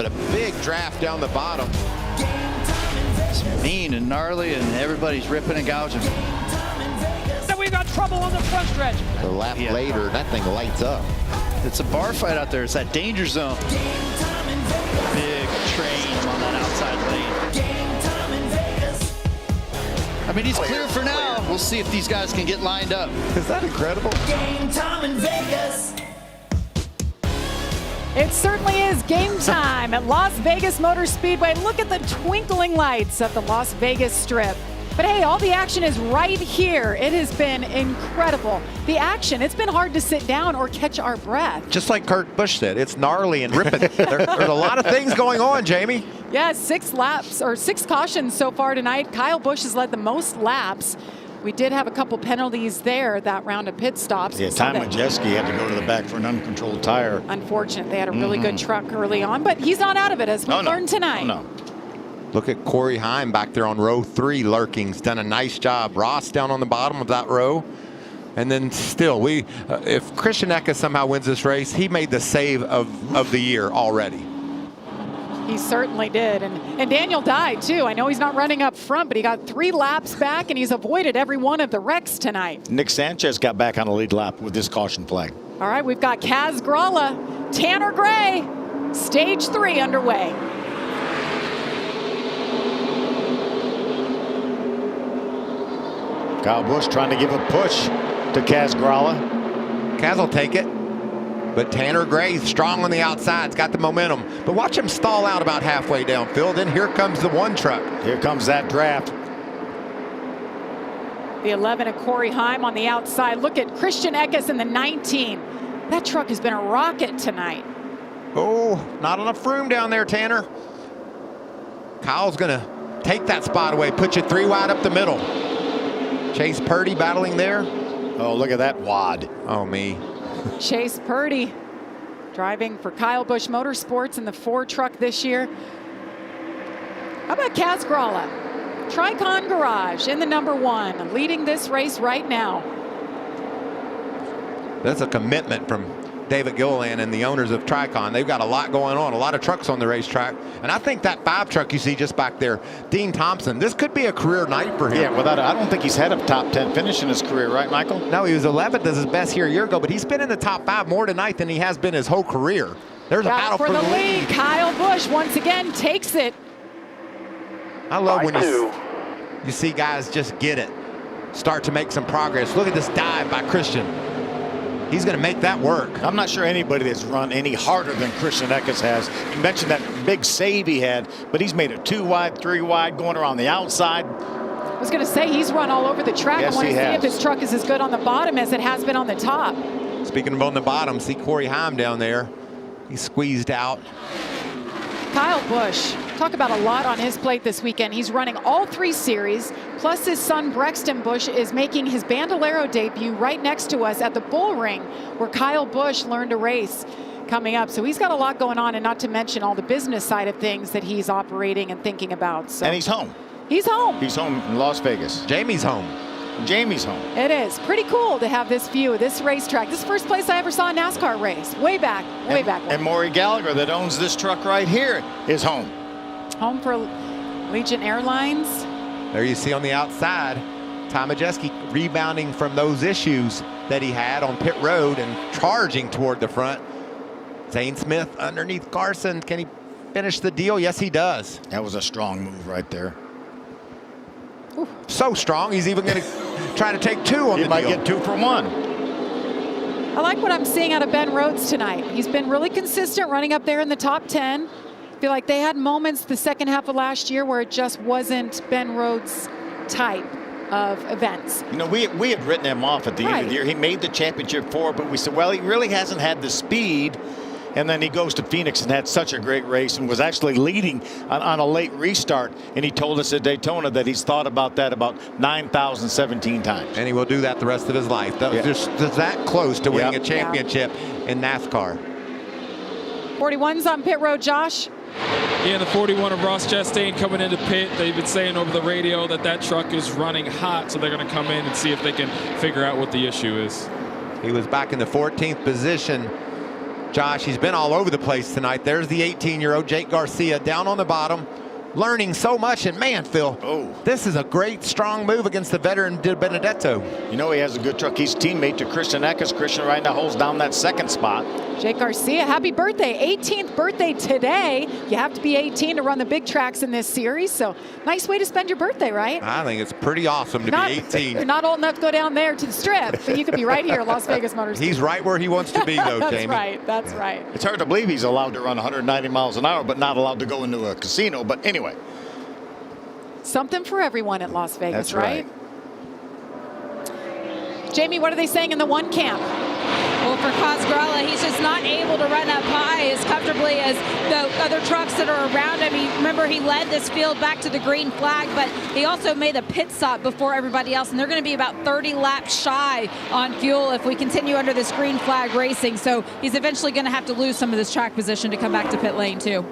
A big draft down the bottom. It's mean and gnarly, and everybody's ripping and gouging. Then we've got trouble on the front stretch. A lap later, that thing lights up. It's a bar fight out there. It's that danger zone. Big train on that outside lane. I mean, he's clear for now. We'll see if these guys can get lined up. Is that incredible? Game time in Vegas. It certainly is game time at Las Vegas Motor Speedway. Look at the twinkling lights of the Las Vegas Strip. But hey, all the action is right here. It has been incredible. The action, it's been hard to sit down or catch our breath. Just like Kurt Busch said, it's gnarly and ripping. There's a lot of things going on, Jamie. Yeah, 6 laps or 6 cautions so far tonight. Kyle Busch has led the most laps. We did have a couple penalties there that round of pit stops. Yeah, Ty Majeski had to go to the back for an uncontrolled tire. Unfortunate. They had a really good truck early on, but he's not out of it, as we learned tonight. No. Look at Corey Heim back there on row 3 lurking. He's done a nice job. Ross down on the bottom of that row. And then still, if Christian Eckes somehow wins this race, he made the save of the year already. He certainly did. And Daniel died, too. I know he's not running up front, but he got 3 laps back, and he's avoided every one of the wrecks tonight. Nick Sanchez got back on the lead lap with this caution flag. All right, we've got Kaz Gralla, Tanner Gray, stage 3 underway. Kyle Busch trying to give a push to Kaz Gralla. Kaz will take it, but Tanner Gray's strong on the outside. It's got the momentum. But watch him stall out about halfway downfield. Then here comes the 1 truck. Here comes that draft. The 11 of Corey Heim on the outside. Look at Christian Eckes in the 19. That truck has been a rocket tonight. Oh, not enough room down there, Tanner. Kyle's going to take that spot away, put you 3 wide up the middle. Chase Purdy battling there. Oh, look at that wad. Oh, me. Chase Purdy driving for Kyle Busch Motorsports in the 4 truck this year. How about Kaz Gralla? Tricon Garage in the number 1, leading this race right now. That's a commitment from David Gilliland and the owners of Tricon. They've got a lot going on, a lot of trucks on the racetrack. And I think that 5 truck you see just back there, Dean Thompson, this could be a career night for him. Yeah, I don't think he's had a top 10 finish in his career, right, Michael? No, he was 11th as his best here a year ago, but he's been in the top 5 more tonight than he has been his whole career. There's a battle for the lead. Kyle Busch once again takes it. I love when you see guys just get it, start to make some progress. Look at this dive by Christian. He's going to make that work. I'm not sure anybody that's run any harder than Christian Eckes has. You mentioned that big save he had, but he's made it 2 wide, 3 wide, going around the outside. I was going to say he's run all over the track. Yes, I want to he see has. if his truck is as good on the bottom as it has been on the top. Speaking of on the bottom, see Corey Heim down there. He's squeezed out. Kyle Busch, talk about a lot on his plate this weekend. He's running all 3 series, plus his son Brexton Busch is making his Bandolero debut right next to us at the Bull Ring, where Kyle Busch learned to race coming up. So he's got a lot going on, and not to mention all the business side of things that he's operating and thinking about. So And he's home. He's home. He's home in Las Vegas. Jamie's home. Jamie's home. It is pretty cool to have this view of this racetrack. This is the first place I ever saw a NASCAR race. Way back. And Maury Gallagher, that owns this truck right here, is home. Home for Legion Airlines. There you see on the outside, Ty Majeski rebounding from those issues that he had on pit road and charging toward the front. Zane Smith underneath Carson. Can he finish the deal? Yes, he does. That was a strong move right there. Ooh. So strong, he's even going to try to take 2 on the deal. He might get 2 for 1. I like what I'm seeing out of Ben Rhodes tonight. He's been really consistent running up there in the top 10. I feel like they had moments the second half of last year where it just wasn't Ben Rhodes' type of events. You know, we had written him off at the end of the year. He made the championship 4, but we said, well, he really hasn't had the speed. And then he goes to Phoenix and had such a great race and was actually leading on a late restart. And he told us at Daytona that he's thought about that about 9,017 times. And he will do that the rest of his life. Just that close to winning a championship in NASCAR. 41's on pit road, Josh. Yeah, the 41 of Ross Chastain coming into pit. They've been saying over the radio that truck is running hot, so they're going to come in and see if they can figure out what the issue is. He was back in the 14th position. Josh, he's been all over the place tonight. There's the 18-year-old Jake Garcia down on the bottom, learning so much. And man, Phil, this is a great, strong move against the veteran De Benedetto. You know he has a good truck. He's teammate to Christian Eckes. Christian right now holds down that 2nd spot. Jake Garcia, happy birthday. 18th birthday today. You have to be 18 to run the big tracks in this series. So nice way to spend your birthday, right? I think it's pretty awesome to be 18. You're not old enough to go down there to the strip, but you could be right here at Las Vegas Motor Speedway. He's right where he wants to be, though, That's Jamie. right. That's right. It's hard to believe he's allowed to run 190 miles an hour, but not allowed to go into a casino. But anyway. Something for everyone at Las Vegas, That's right. Jamie, what are they saying in the one camp? Well, for Cosgrella, he's just not able to run up high as comfortably as the other trucks that are around him. Remember, he led this field back to the green flag, but he also made a pit stop before everybody else, and they're going to be about 30 laps shy on fuel if we continue under this green flag racing. So he's eventually going to have to lose some of this track position to come back to pit lane, too.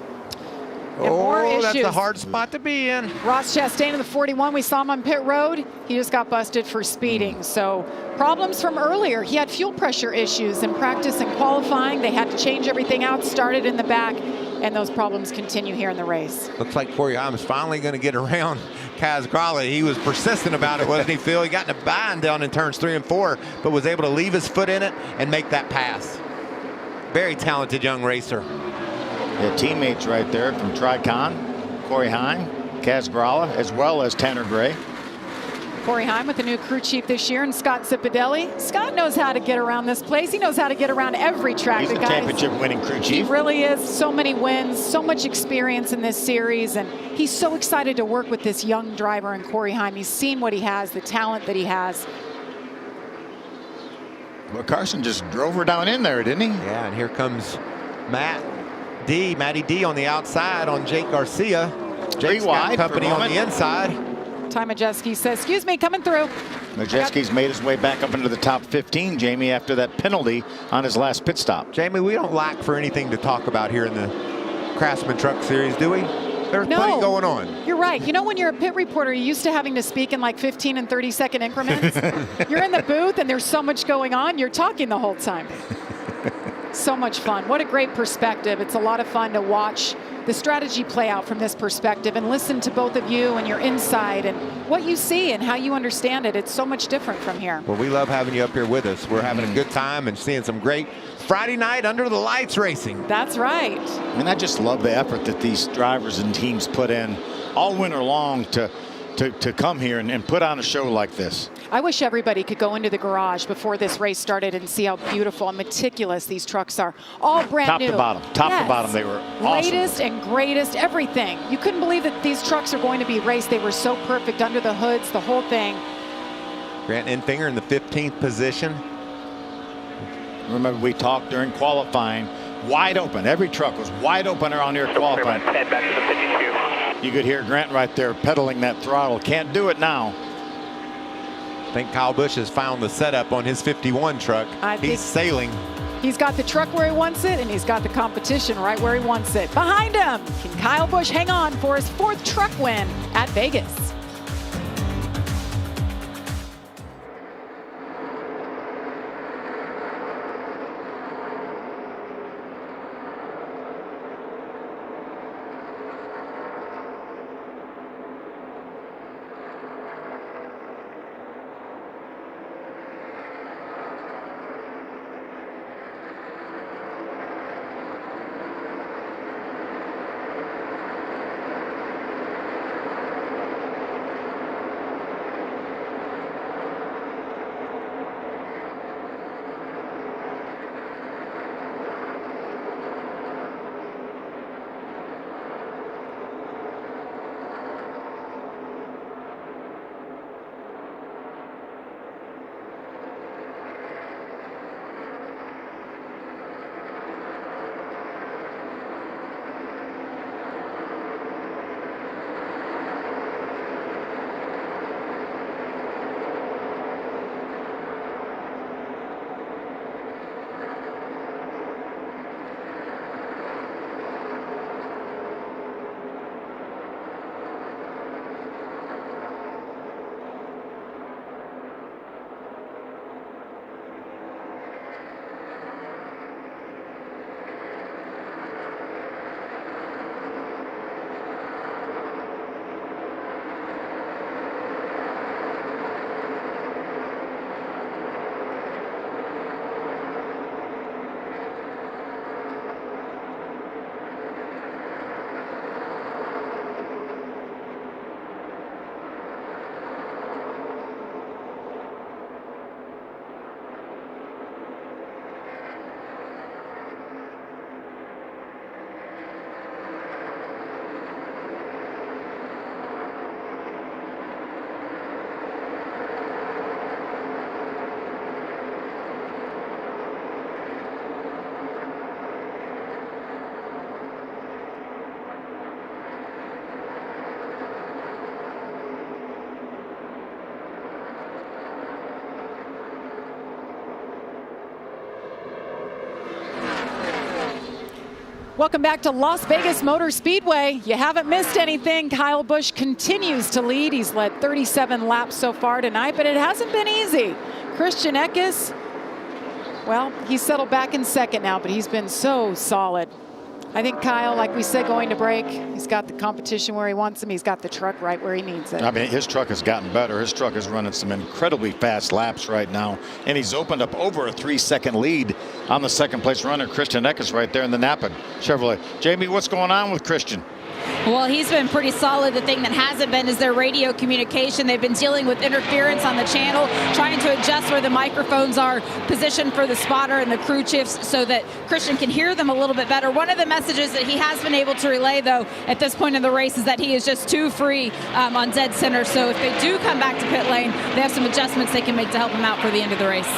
That's a hard spot to be in. Ross Chastain in the 41, we saw him on pit road. He just got busted for speeding. So problems from earlier. He had fuel pressure issues in practice and qualifying. They had to change everything out, started in the back, and those problems continue here in the race. Looks like Corey Heim is finally going to get around Cosgrella. He was persistent about it, wasn't he, Phil? He got in a bind down in turns 3 and 4, but was able to leave his foot in it and make that pass. Very talented young racer. Yeah, teammates right there from Tricon, Corey Heim, Cosgrella, as well as Tanner Gray. Corey Heim with the new crew chief this year, and Scott Cipodelli. Scott knows how to get around this place. He knows how to get around every track. He's a championship-winning crew chief. He really is. So many wins, so much experience in this series, and he's so excited to work with this young driver in Corey Heim. He's seen what he has, the talent that he has. Well, Carson just drove her down in there, didn't he? Yeah, and here comes Matty D on the outside on Jake Garcia. Jake's got company on the inside. Ty Majeski says, excuse me, coming through. Majeski's made his way back up into the top 15, Jamie, after that penalty on his last pit stop. Jamie, we don't lack for anything to talk about here in the Craftsman Truck Series, do we? There's plenty going on. You're right. You know, when you're a pit reporter, you're used to having to speak in like 15 and 30-second increments. You're in the booth and there's so much going on. You're talking the whole time. So much fun. What a great perspective. It's a lot of fun to watch the strategy play out from this perspective and listen to both of you and your insight and what you see and how you understand it. It's so much different from here. Well, we love having you up here with us. We're having a good time and seeing some great Friday night under the lights racing. That's right. And I just love the effort that these drivers and teams put in all winter long to come here and put on a show like this. I wish everybody could go into the garage before this race started and see how beautiful and meticulous these trucks are. All brand new. Top to bottom, they were awesome. Latest and greatest, everything. You couldn't believe that these trucks are going to be raced. They were so perfect under the hoods, the whole thing. Grant Enfinger in the 15th position. Remember, we talked during qualifying, wide open. Every truck was wide open around here qualifying. Head back to the 52. You could hear Grant right there pedaling that throttle. Can't do it now. I think Kyle Busch has found the setup on his 51 truck. He's sailing. He's got the truck where he wants it, and he's got the competition right where he wants it. Behind him, can Kyle Busch hang on for his 4th truck win at Vegas? Welcome back to Las Vegas Motor Speedway. You haven't missed anything. Kyle Busch continues to lead. He's led 37 laps so far tonight, but it hasn't been easy. Christian Eckes, well, he's settled back in second now, but he's been so solid. I think Kyle, like we said going to break, he's got the competition where he wants him. He's got the truck right where he needs it. I mean, his truck has gotten better. His truck is running some incredibly fast laps right now, and he's opened up over a 3-second lead on the second place runner, Christian Eckes, right there in the Napa Chevrolet. Jamie, what's going on with Christian? Well, he's been pretty solid. The thing that hasn't been is their radio communication. They've been dealing with interference on the channel, trying to adjust where the microphones are positioned for the spotter and the crew chiefs so that Christian can hear them a little bit better. One of the messages that he has been able to relay, though, at this point in the race is that he is just too free on dead center. So if they do come back to pit lane, they have some adjustments they can make to help him out for the end of the race.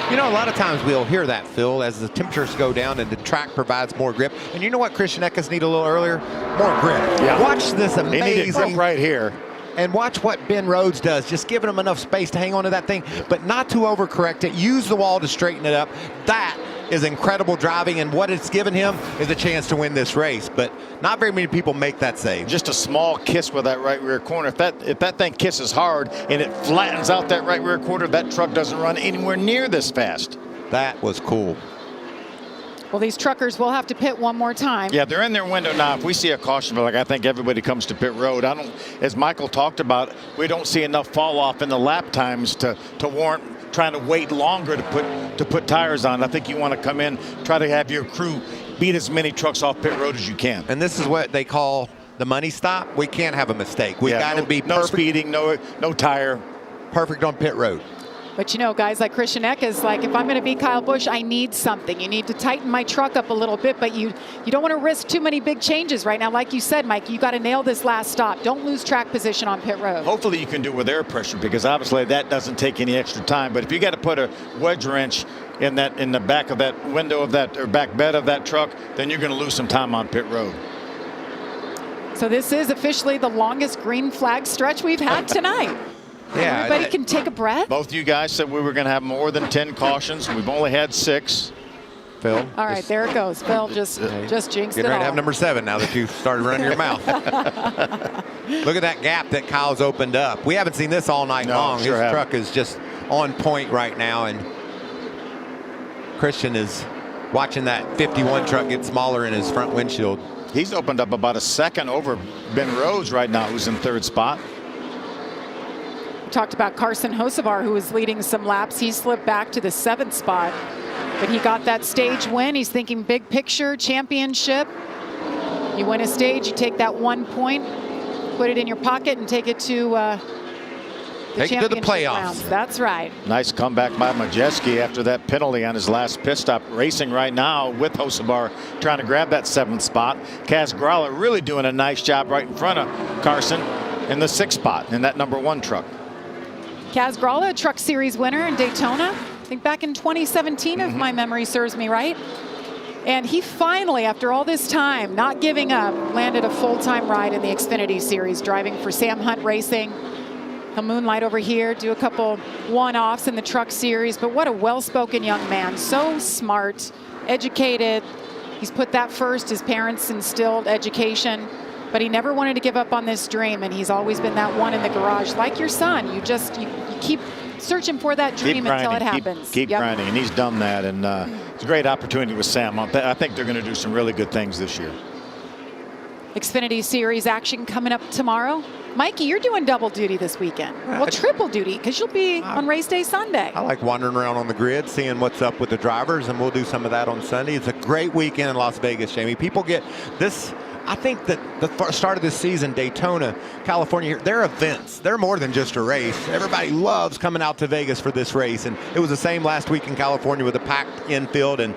You know, a lot of times we'll hear that, Phil, as the temperatures go down and the track provides more grip. And you know what Christian Eckes need a little earlier? More grip. Yeah. Watch this They need a amazing grip right here. and watch what Ben Rhodes does, just giving him enough space to hang on to that thing, but not to overcorrect it. Use the wall to straighten it up. That is incredible driving, and what it's given him is a chance to win this race. But not very many people make that save. Just a small kiss with that right rear corner. If that thing kisses hard and it flattens out that right rear quarter, that truck doesn't run anywhere near this fast. That was cool. Well, these truckers will have to pit one more time. Yeah, they're in their window now. If we see a caution flag, I think everybody comes to pit road. As Michael talked about, we don't see enough fall off in the lap times to warrant trying to wait longer to put tires on. I think you want to come in, try to have your crew beat as many trucks off pit road as you can. And this is what they call the money stop. We can't have a mistake. We got to be no perfect, speeding, no tire. perfect on pit road. But you know, guys like Christian Eckes, like if I'm going to be Kyle Busch, I need something. You need to tighten my truck up a little bit, but you don't want to risk too many big changes right now. Like you said, Mike, you got to nail this last stop. Don't lose track position on pit road. Hopefully you can do it with air pressure, because obviously that doesn't take any extra time. But if you got to put a wedge wrench in the back of that window of that, or back bed of that truck, then you're going to lose some time on pit road. So this is officially the longest green flag stretch we've had tonight. Yeah, everybody can take a breath. Both of you guys said we were going to have more than 10 cautions. We've only had 6. Phil. All right, there it goes. Phil just jinxed it Get ready all. to have number 7 now that you've started running your mouth. Look at that gap that Kyle's opened up. We haven't seen this all night long. Sure His haven't. truck is just on point right now, and Christian is watching that 51 truck get smaller in his front windshield. He's opened up about a second over Ben Rhodes right now, who's in 3rd spot. Talked about Carson Hocevar, who was leading some laps. He slipped back to the 7th spot, but he got that stage win. He's thinking big picture, championship. You win a stage, you take that 1 point, put it in your pocket, and take it to the Take it to the championship playoffs. rounds. That's right. Nice comeback by Majeski after that penalty on his last pit stop. Racing right now with Hocevar, trying to grab that 7th spot. Kaz Gralla really doing a nice job right in front of Carson in the 6th spot in that number 1 truck. Kaz Gralla, a Truck Series winner in Daytona, I think back in 2017, if my memory serves me right. And he finally, after all this time, not giving up, landed a full-time ride in the Xfinity Series, driving for Sam Hunt Racing. He'll moonlight over here, do a couple one-offs in the Truck Series, but what a well-spoken young man. So smart, educated. He's put that first. His parents instilled education. But he never wanted to give up on this dream, and he's always been that one in the garage. Like your son, you keep searching for that dream until it happens. Keep grinding, and he's done that. And it's a great opportunity with Sam. I think they're going to do some really good things this year. Xfinity Series action coming up tomorrow. Mikey, you're doing double duty this weekend. Well, triple duty, because you'll be on race day Sunday. I like wandering around on the grid, seeing what's up with the drivers, and we'll do some of that on Sunday. It's a great weekend in Las Vegas, Jamie. People get this. I think that the start of this season, Daytona, California, they're events. They're more than just a race. Everybody loves coming out to Vegas for this race. And it was the same last week in California with a packed infield and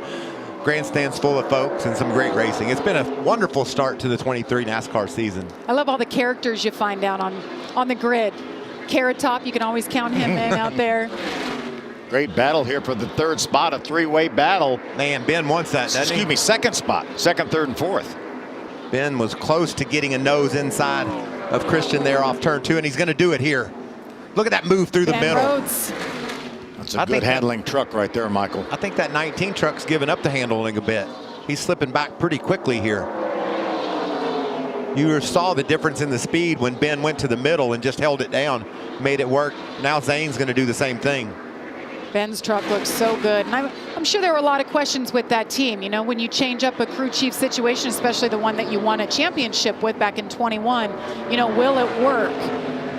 grandstands full of folks and some great racing. It's been a wonderful start to the 23 NASCAR season. I love all the characters you find down on the grid. Carrot Top, you can always count him in out there. Great battle here for the 3rd spot, a 3-way battle. Man, Ben wants that, doesn't he? Excuse me, 2nd spot, 2nd, 3rd, and 4th. Ben was close to getting a nose inside of Christian there off turn 2, and he's going to do it here. Look at that move through the middle. Rhodes. That's a good handling truck right there, Michael. I think that 19 truck's given up the handling a bit. He's slipping back pretty quickly here. You saw the difference in the speed when Ben went to the middle and just held it down, made it work. Now Zane's going to do the same thing. Ben's truck looks so good. And I'm sure there were a lot of questions with that team. You know, when you change up a crew chief situation, especially the one that you won a championship with back in 21, you know, will it work?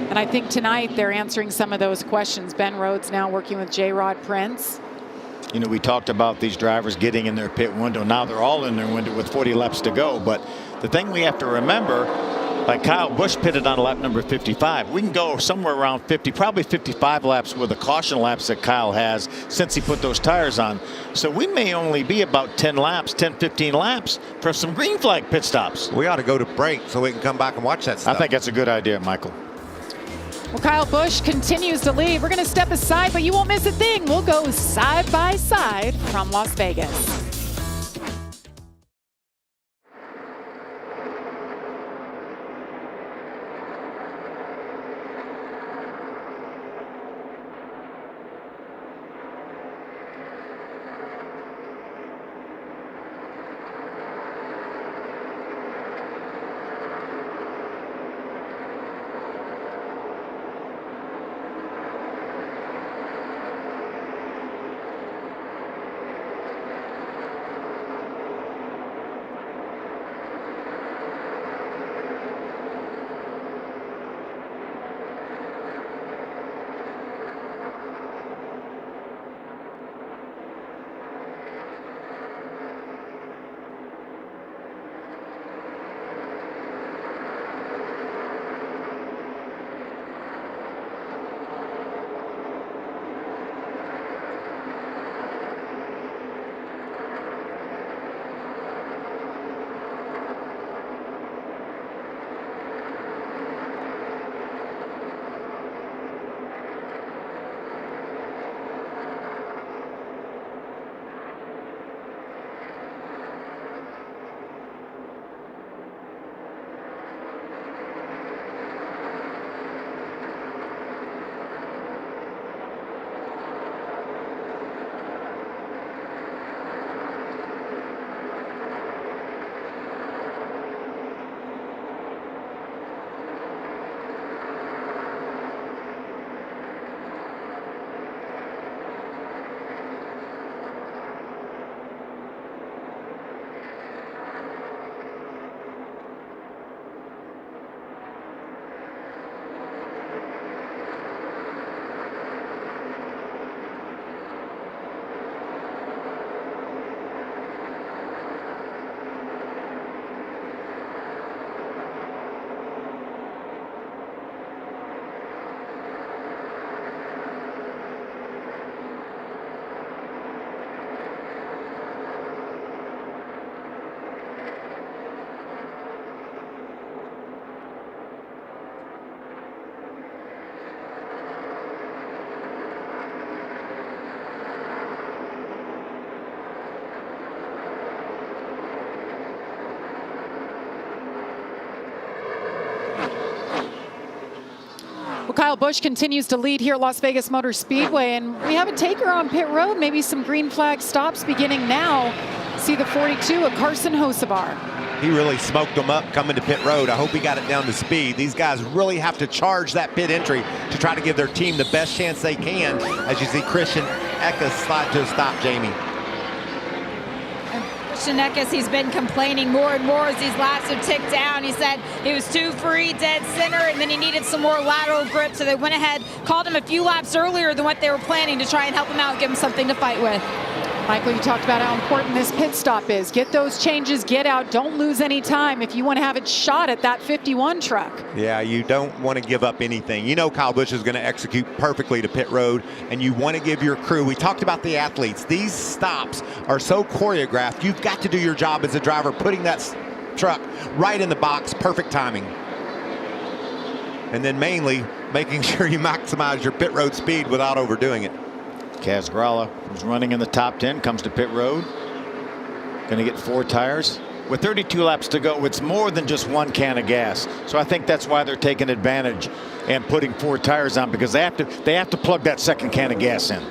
And I think tonight they're answering some of those questions. Ben Rhodes now working with J-Rod Prince. You know, we talked about these drivers getting in their pit window. Now they're all in their window with 40 laps to go. But the thing we have to remember, like Kyle Busch pitted on lap number 55. We can go somewhere around 50, probably 55 laps with the caution laps that Kyle has since he put those tires on. So we may only be about 10 laps, 10, 15 laps for some green flag pit stops. We ought to go to break so we can come back and watch that stuff. I think that's a good idea, Michael. Well, Kyle Busch continues to lead. We're going to step aside, but you won't miss a thing. We'll go side by side from Las Vegas. Kyle Busch continues to lead here at Las Vegas Motor Speedway, and we have a taker on pit road. Maybe some green flag stops beginning now. See the 42 of Carson Hocevar. He really smoked them up coming to pit road. I hope he got it down to speed. These guys really have to charge that pit entry to try to give their team the best chance they can. As you see Christian Eckes slide to a stop, Jamie. Christian Eckes, he's been complaining more and more as these laps have ticked down. He said he was too free, dead center, and then he needed some more lateral grip. So they went ahead, called him a few laps earlier than what they were planning to try and help him out and give him something to fight with. Michael, you talked about how important this pit stop is. Get those changes, get out, don't lose any time if you want to have it shot at that 51 truck. Yeah, you don't want to give up anything. You know Kyle Busch is going to execute perfectly to pit road, and you want to give your crew, we talked about the athletes, these stops are so choreographed, you've got to do your job as a driver, putting that truck right in the box, perfect timing. And then mainly making sure you maximize your pit road speed without overdoing it. Kaz Grala, who's running in the top 10, comes to pit road. Going to get 4 tires. With 32 laps to go, it's more than just 1 can of gas. So I think that's why they're taking advantage and putting 4 tires on, because they have to plug that second can of gas in.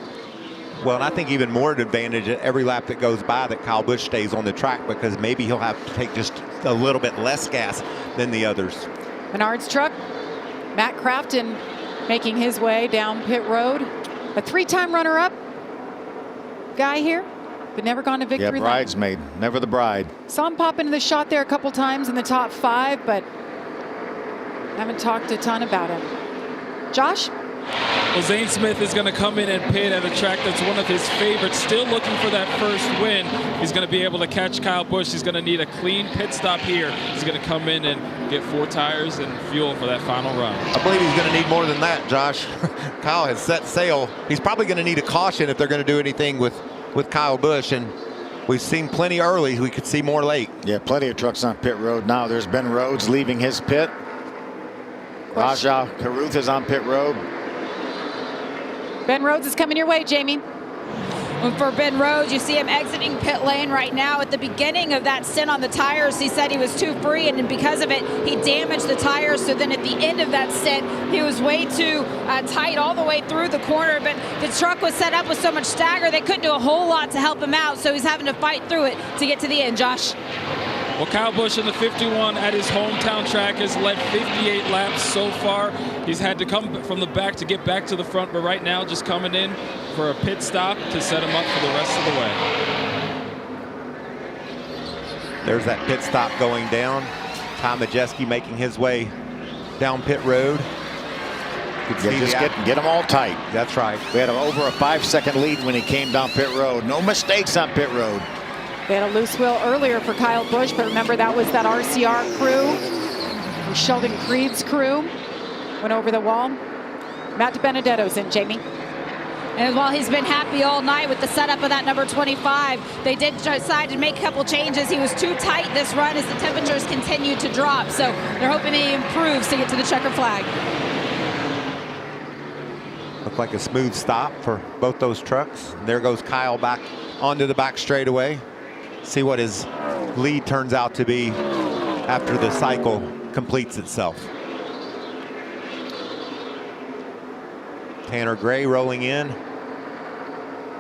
Well, and I think even more advantage at every lap that goes by that Kyle Busch stays on the track, because maybe he'll have to take just a little bit less gas than the others. Menard's truck, Matt Crafton making his way down pit road. A 3-time runner-up guy here, but never gone to victory lane. Yeah, bridesmaid, never the bride. Saw him pop into the shot there a couple times in the top 5, but haven't talked a ton about him. Josh? Well, Zane Smith is going to come in and pit at a track that's one of his favorites, still looking for that first win. He's going to be able to catch Kyle Busch. He's going to need a clean pit stop here. He's going to come in and get 4 tires and fuel for that final run. I believe he's going to need more than that, Josh. Kyle has set sail. He's probably going to need a caution if they're going to do anything with Kyle Busch, and we've seen plenty early. We could see more late. Yeah, plenty of trucks on pit road now. There's Ben Rhodes leaving his pit. Raja Caruth is on pit road. Ben Rhodes is coming your way, Jamie. For Ben Rhodes, you see him exiting pit lane right now. At the beginning of that stint on the tires, he said he was too free, and because of it, he damaged the tires. So then at the end of that stint, he was way too tight all the way through the corner. But the truck was set up with so much stagger, they couldn't do a whole lot to help him out. So he's having to fight through it to get to the end, Josh. Well, Kyle Busch in the 51 at his hometown track has led 58 laps so far. He's had to come from the back to get back to the front, but right now just coming in for a pit stop to set him up for the rest of the way. There's that pit stop going down. Ty Majeski making his way down pit road. Just get them all tight. That's right. We had over a 5-second lead when he came down pit road. No mistakes on pit road. They had a loose wheel earlier for Kyle Busch, but remember that was that RCR crew. Sheldon Creed's crew went over the wall. Matt DiBenedetto's in, Jamie. And while he's been happy all night with the setup of that number 25, they did decide to make a couple changes. He was too tight this run as the temperatures continued to drop. So they're hoping he improves to get to the checker flag. Looked like a smooth stop for both those trucks. And there goes Kyle back onto the back straightaway. See what his lead turns out to be after the cycle completes itself. Tanner Gray rolling in.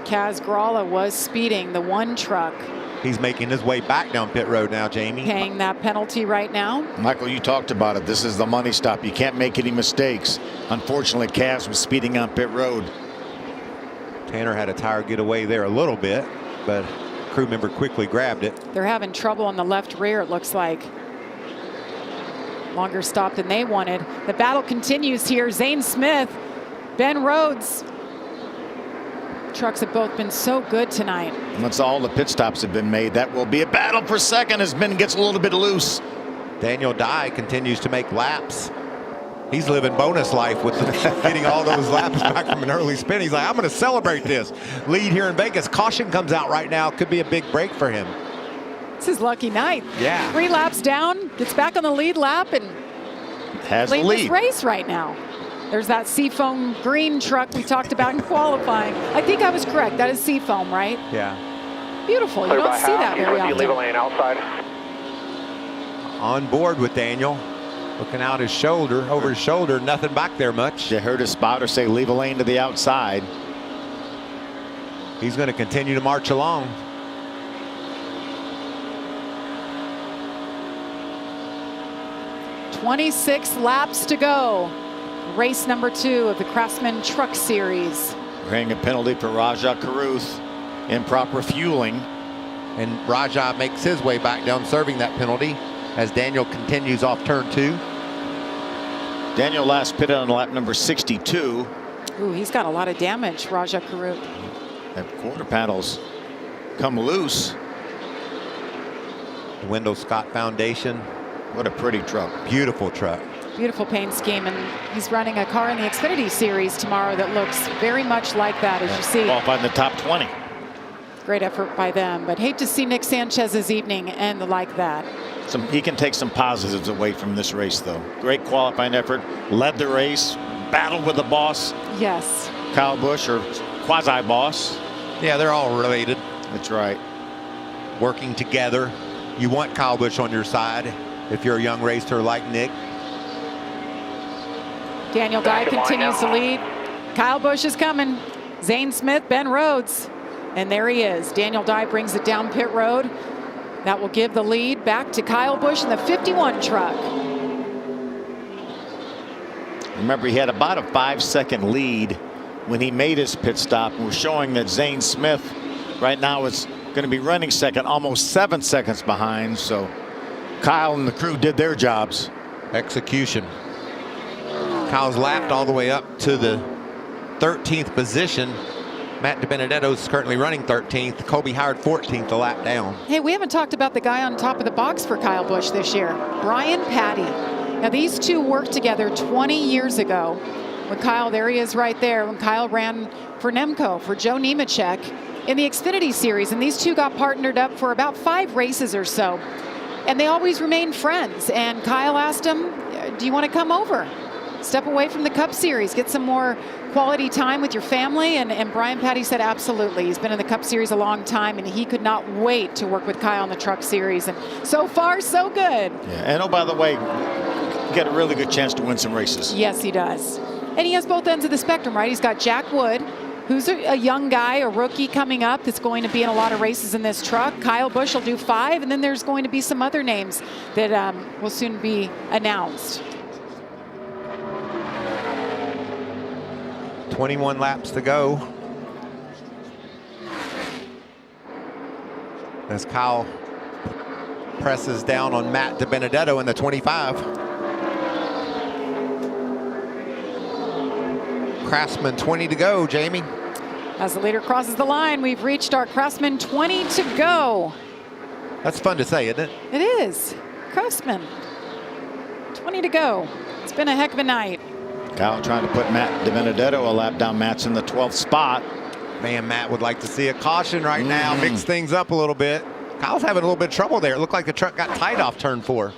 Kaz Gralla was speeding the 1 truck. He's making his way back down pit road now, Jamie. Paying that penalty right now. Michael, you talked about it. This is the money stop. You can't make any mistakes. Unfortunately, Kaz was speeding on pit road. Tanner had a tire get away there a little bit, but crew member quickly grabbed it. They're having trouble on the left rear, it looks like. Longer stop than they wanted. The battle continues here. Zane Smith, Ben Rhodes. Trucks have both been so good tonight. Once all the pit stops have been made, that will be a battle for second as Ben gets a little bit loose. Daniel Dye continues to make laps. He's living bonus life with getting all those laps back from an early spin. He's like, I'm going to celebrate this lead here in Vegas. Caution comes out right now. Could be a big break for him. It's his lucky night. Yeah. 3 laps down, gets back on the lead lap, and has the lead. This race right now. There's that Seafoam green truck we talked about in qualifying. I think I was correct. That is Seafoam, right? Yeah. Beautiful. You don't see that very often. Leave a lane outside. On board with Daniel. Looking out his shoulder, over his shoulder, nothing back there much. You heard his spotter say leave a lane to the outside. He's going to continue to march along. "26 laps to go. Race number 2 of the Craftsman Truck Series. Paying a penalty for Raja Caruth. Improper fueling. And Raja makes his way back down, serving that penalty as Daniel continues off turn 2. Daniel last pitted on lap number 62. Ooh, he's got a lot of damage, Raja Caruth. That quarter panels come loose. The Wendell Scott Foundation. What a pretty truck. Beautiful truck. Beautiful paint scheme, and he's running a car in the Xfinity Series tomorrow that looks very much like that, as you see. Qualified in the top 20. Great effort by them, but hate to see Nick Sanchez's evening end like that. He can take some positives away from this race, though. Great qualifying effort, led the race, battled with the boss. Yes. Kyle Busch, or quasi-boss. Yeah, they're all related. That's right. Working together. You want Kyle Busch on your side if you're a young racer like Nick. Daniel Dye continues to lead. Kyle Busch is coming. Zane Smith, Ben Rhodes. And there he is. Daniel Dye brings it down pit road. That will give the lead back to Kyle Busch in the 51 truck. Remember, he had about a 5-second lead when he made his pit stop. And we're showing that Zane Smith right now is going to be running second, almost 7 seconds behind. So Kyle and the crew did their jobs. Execution. Kyle's lapped all the way up to the 13th position. Matt DiBenedetto is currently running 13th. Kobe Howard 14th, a lap down. Hey, we haven't talked about the guy on top of the box for Kyle Busch this year, Brian Patty. Now, these two worked together 20 years ago when Kyle, there he is right there, when Kyle ran for Nemco, for Joe Nemechek in the Xfinity Series. And these two got partnered up for about 5 races or so. And they always remained friends. And Kyle asked him, do you want to come over? Step away from the Cup Series, get some more quality time with your family. And Brian Patty said absolutely. He's been in the Cup Series a long time, and he could not wait to work with Kyle in the Truck Series. And so far, so good. Yeah, and oh, by the way, get a really good chance to win some races. Yes, he does. And he has both ends of the spectrum, right? He's got Jack Wood, who's a young guy, a rookie coming up that's going to be in a lot of races in this truck. Kyle Busch will do 5, and then there's going to be some other names that will soon be announced. 21 laps to go. As Kyle presses down on Matt DiBenedetto in the 25. Craftsman 20 to go, Jamie. As the leader crosses the line, we've reached our Craftsman 20 to go. That's fun to say, isn't it? It is. Craftsman 20 to go. It's been a heck of a night. Kyle trying to put Matt DiBenedetto a lap down. Matt's in the 12th spot. Man, Matt would like to see a caution right now. Mix things up a little bit. Kyle's having a little bit of trouble there. It looked like the truck got tight off turn 4.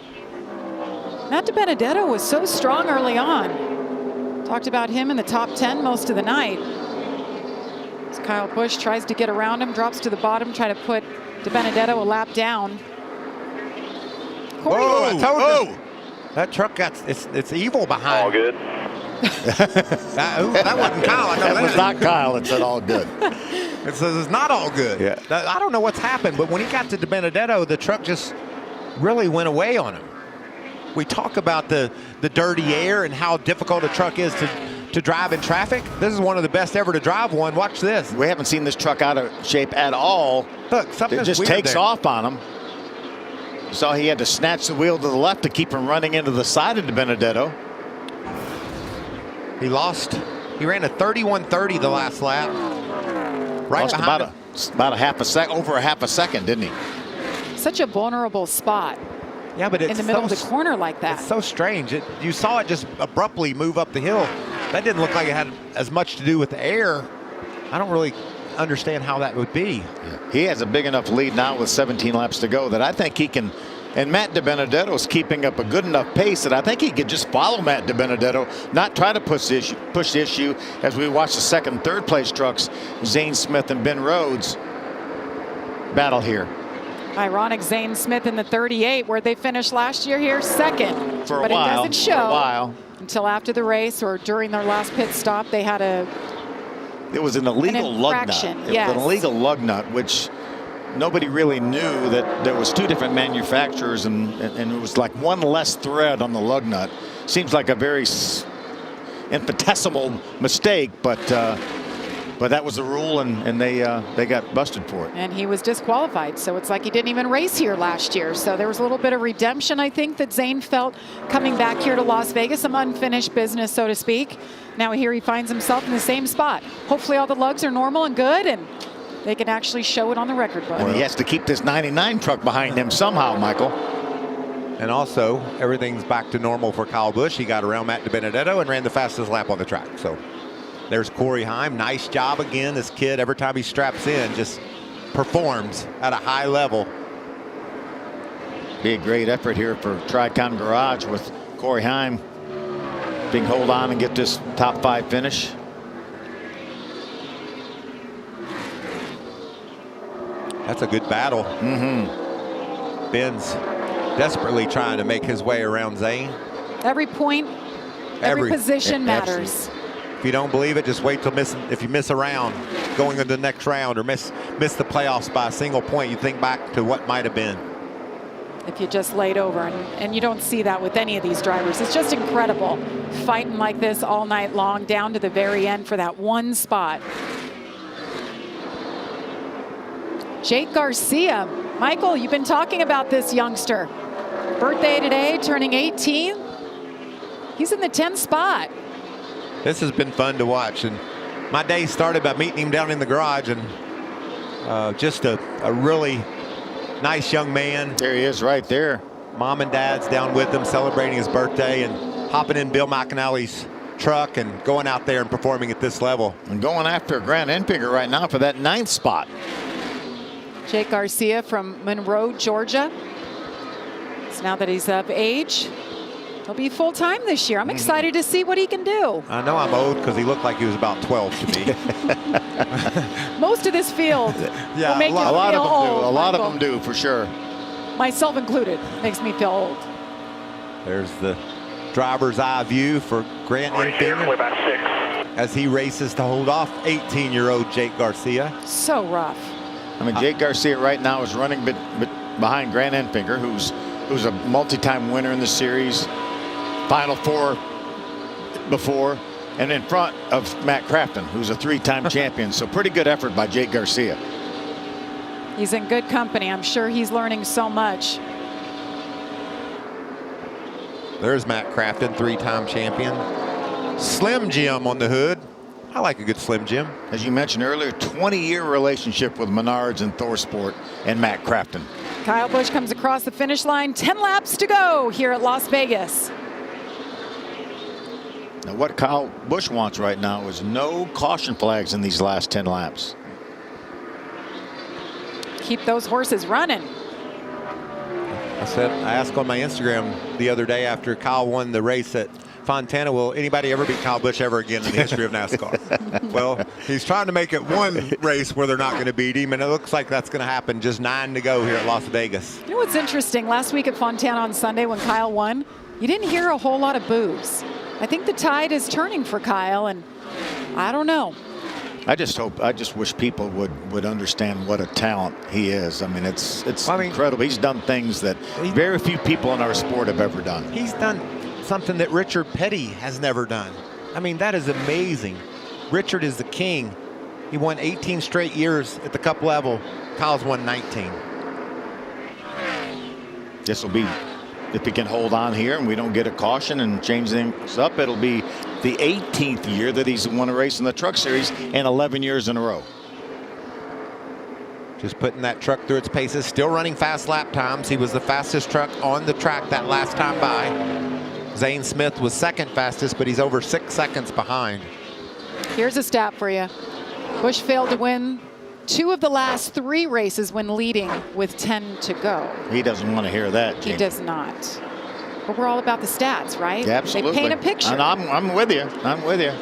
Matt DiBenedetto was so strong early on. Talked about him in the top 10 most of the night. As Kyle Busch tries to get around him, drops to the bottom, try to put DiBenedetto a lap down. Corey. Whoa, I told you. That truck got, it's evil behind. All good. That wasn't Kyle. I know that was not Kyle. It said all good. It says it's not all good. Yeah. I don't know what's happened, but when he got to DiBenedetto, the truck just really went away on him. We talk about the dirty air and how difficult a truck is to drive in traffic. This is one of the best ever to drive one. Watch this. We haven't seen this truck out of shape at all. Look, something just takes off on him. So he had to snatch the wheel to the left to keep him running into the side of DiBenedetto. He ran a 31:30 the last lap. Right Lost about a half a second, over a half a second, didn't he? Such a vulnerable spot. Yeah, but it's in the middle of the corner like that. It's so strange. You saw it just abruptly move up the hill. That didn't look like it had as much to do with the air. I don't really understand how that would be. Yeah. He has a big enough lead now with 17 laps to go that I think he can. And Matt DiBenedetto is keeping up a good enough pace that I think he could just follow Matt DiBenedetto, not try to push the issue as we watch the second and third place trucks, Zane Smith and Ben Rhodes, battle here. Ironic, Zane Smith in the 38, where they finished last year here second. For a but while. It doesn't show for a while. Until after the race or during their last pit stop. They had It was an illegal lug nut. It was an illegal lug nut, which nobody really knew that there was 2 different manufacturers, and it was like one less thread on the lug nut. Seems like a very infinitesimal mistake, but that was the rule, and they got busted for it. And he was disqualified, so it's like he didn't even race here last year. So there was a little bit of redemption, I think, that Zane felt coming back here to Las Vegas, some unfinished business, so to speak. Now here he finds himself in the same spot. Hopefully all the lugs are normal and good, and they can actually show it on the record book. And he has to keep this 99 truck behind him somehow, Michael. And also, everything's back to normal for Kyle Busch. He got around Matt DiBenedetto and ran the fastest lap on the track. So there's Corey Heim. Nice job again. This kid, every time he straps in, just performs at a high level. Be a great effort here for Tricon Garage with Corey Heim being hold on and get this top 5 finish. That's a good battle. Ben's desperately trying to make his way around Zane. Every point, every position matters. If you don't believe it, just wait till if you miss a round going into the next round or miss the playoffs by a single point, you think back to what might have been. If you just laid over, and you don't see that with any of these drivers. It's just incredible fighting like this all night long down to the very end for that one spot. Jake Garcia. Michael, you've been talking about this youngster. Birthday today, turning 18. He's in the 10th spot. This has been fun to watch, and my day started by meeting him down in the garage, and just a really nice young man. There he is right there. Mom and dad's down with him celebrating his birthday and hopping in Bill McAnally's truck and going out there and performing at this level. And going after a Grant Enfinger right now for that 9th spot. Jake Garcia from Monroe, Georgia. So now that he's of age, he'll be full-time this year. I'm excited to see what he can do. I know I'm old because he looked like he was about 12 to me. Most of this field Yeah, will make you A lot feel of them old. do. A lot of Michael. them do, for sure. Myself included, makes me feel old. There's the driver's eye view for Grant Enfinger about 6. as he races to hold off 18-year-old Jake Garcia. So rough. I mean, Jake Garcia right now is running behind Grant Enfinger, who's a multi-time winner in the series, Final Four before, and in front of Matt Crafton, who's a 3-time champion. So pretty good effort by Jake Garcia. He's in good company. I'm sure he's learning so much. There's Matt Crafton, 3-time champion. Slim Jim on the hood. I like a good Slim Jim. As you mentioned earlier, 20-year relationship with Menards and Thorsport and Matt Crafton. Kyle Busch comes across the finish line. 10 laps to go here at Las Vegas. Now, what Kyle Busch wants right now is no caution flags in these last 10 laps. Keep those horses running. I asked on my Instagram the other day after Kyle won the race at Fontana, will anybody ever beat Kyle Busch ever again in the history of NASCAR? Well, he's trying to make it one race where they're not going to beat him, and it looks like that's going to happen. Just 9 to go here at Las Vegas. You know what's interesting? Last week at Fontana on Sunday when Kyle won, you didn't hear a whole lot of boos. I think the tide is turning for Kyle, and I don't know. I just wish people would understand what a talent he is. I mean, it's incredible. He's done things that very few people in our sport have ever done. He's done something that Richard Petty has never done. I mean, that is amazing. Richard is the king. He won 18 straight years at the Cup level. Kyle's won 19. This will be, if he can hold on here and we don't get a caution and change things up, it'll be the 18th year that he's won a race in the Truck Series and 11 years in a row. Just putting that truck through its paces, still running fast lap times. He was the fastest truck on the track that last time by. Zane Smith was second fastest, but he's over 6 seconds behind. Here's a stat for you. Busch failed to win 2 of the last 3 races when leading with 10 to go. He doesn't want to hear that, Jane. He does not. But we're all about the stats, right? Yeah, absolutely. They paint a picture. And I'm with you. I'm with you.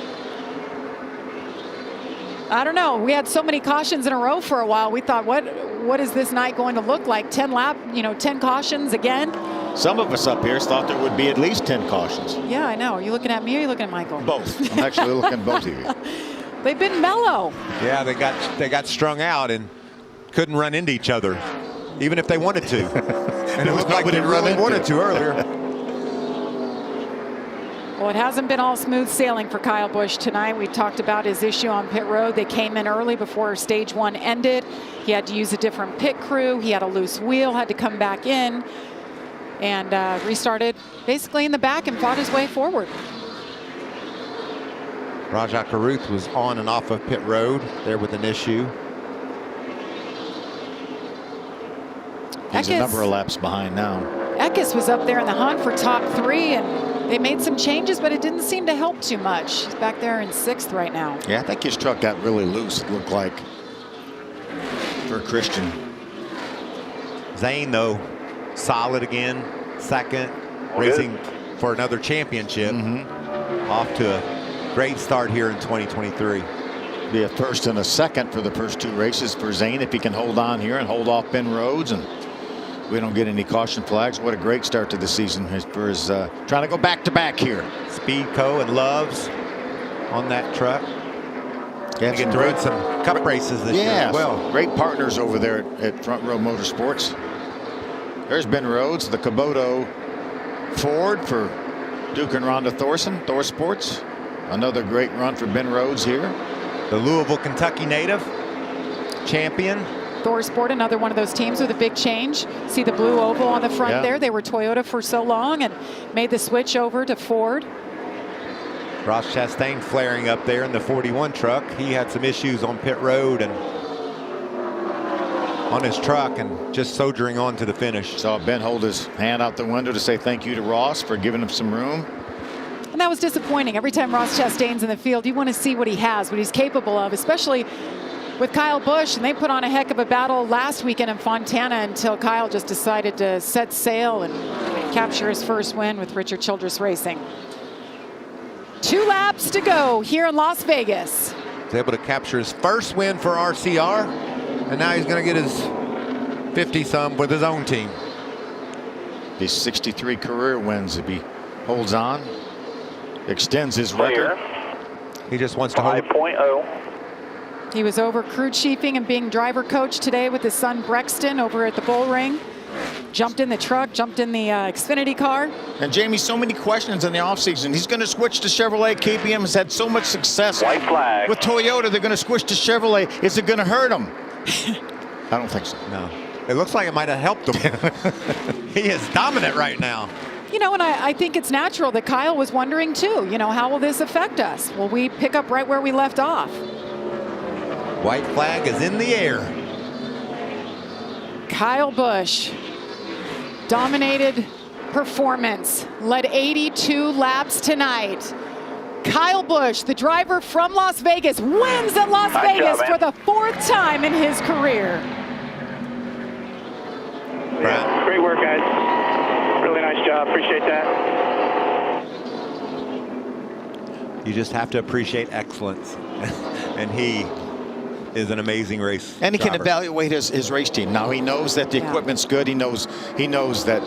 I don't know. We had so many cautions in a row for a while. We thought, what is this night going to look like? 10 cautions again? Some of us up here thought there would be at least 10 cautions. Yeah, I know. Are you looking at me or are you looking at Michael? Both. I'm actually looking at both of you. They've been mellow. Yeah, they got strung out and couldn't run into each other, even if they wanted to. And it looked like they really wanted to earlier. Well, it hasn't been all smooth sailing for Kyle Busch tonight. We talked about his issue on pit road. They came in early before stage 1 ended. He had to use a different pit crew. He had a loose wheel, had to come back in and restarted basically in the back and fought his way forward. Rajah Caruth was on and off of pit road there with an issue. He's a number of laps behind now. Eckes was up there in the hunt for top 3, and they made some changes, but it didn't seem to help too much. He's back there in 6th right now. Yeah, I think his truck got really loose, it looked like, for Christian. Zane, though, solid again, second, racing for another championship. Off to a great start here in 2023. Be a first and a second for the first 2 races for Zane if he can hold on here and hold off Ben Rhodes and we don't get any caution flags. What a great start to the season for his trying to go back-to-back here. Speedco and Loves on that truck. Yeah, Get to run some cup races this year as well. Great partners over there at Front Row Motorsports. There's Ben Rhodes, the Kubota Ford for Duke and Rhonda Thor Sports. Another great run for Ben Rhodes here. The Louisville, Kentucky native, champion. Thor Sport, another one of those teams with a big change. See the blue oval on the front there. They were Toyota for so long and made the switch over to Ford. Ross Chastain flaring up there in the 41 truck. He had some issues on pit road and on his truck and just soldiering on to the finish. Saw Ben hold his hand out the window to say thank you to Ross for giving him some room. And that was disappointing. Every time Ross Chastain's in the field, you want to see what he has, what he's capable of, especially with Kyle Busch. And they put on a heck of a battle last weekend in Fontana until Kyle just decided to set sail and capture his first win with Richard Childress Racing. 2 laps to go here in Las Vegas. He's able to capture his first win for RCR, and now he's going to get his 50-some with his own team. His 63 career wins if he holds on. Extends his record. He just wants to hold. 5.0. He was over crew chiefing and being driver coach today with his son Brexton over at the Bull Ring. Jumped in the truck, jumped in the Xfinity car. And Jamie, so many questions in the offseason. He's going to switch to Chevrolet. KBM has had so much success White flag. with Toyota. They're going to switch to Chevrolet. Is it going to hurt him? I don't think so. No. It looks like it might have helped him. He is dominant right now. You know, and I think it's natural that Kyle was wondering too, you know, how will this affect us? Will we pick up right where we left off? White flag is in the air. Kyle Busch, dominated performance, led 82 laps tonight. Kyle Busch, the driver from Las Vegas, wins at Las Vegas for the 4th time in his career. Yeah, great work, guys. Really nice job. Appreciate that. You just have to appreciate excellence. And he is an amazing race And he driver. can evaluate his race team. Now he knows that the equipment's good. He knows that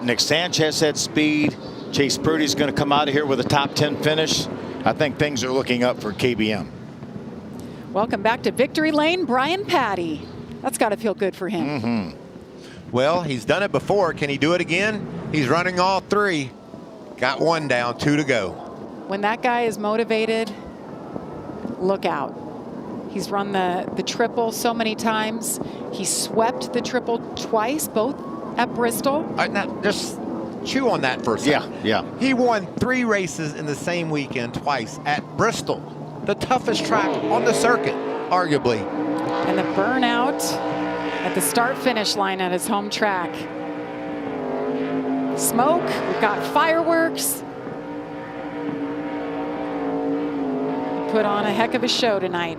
Nick Sanchez had speed. Chase Purdy's going to come out of here with a top 10 finish. I think things are looking up for KBM. Welcome back to Victory Lane, Brian Patty. That's got to feel good for him. Well, he's done it before. Can he do it again? He's running all 3. Got 1 down, 2 to go. When that guy is motivated, look out. He's run the triple so many times. He swept the triple twice, both at Bristol. Now, just chew on that for a second. Yeah. He won 3 races in the same weekend twice at Bristol, the toughest track on the circuit, arguably. And the burnout at the start-finish line at his home track. Smoke, we've got fireworks. Put on a heck of a show tonight.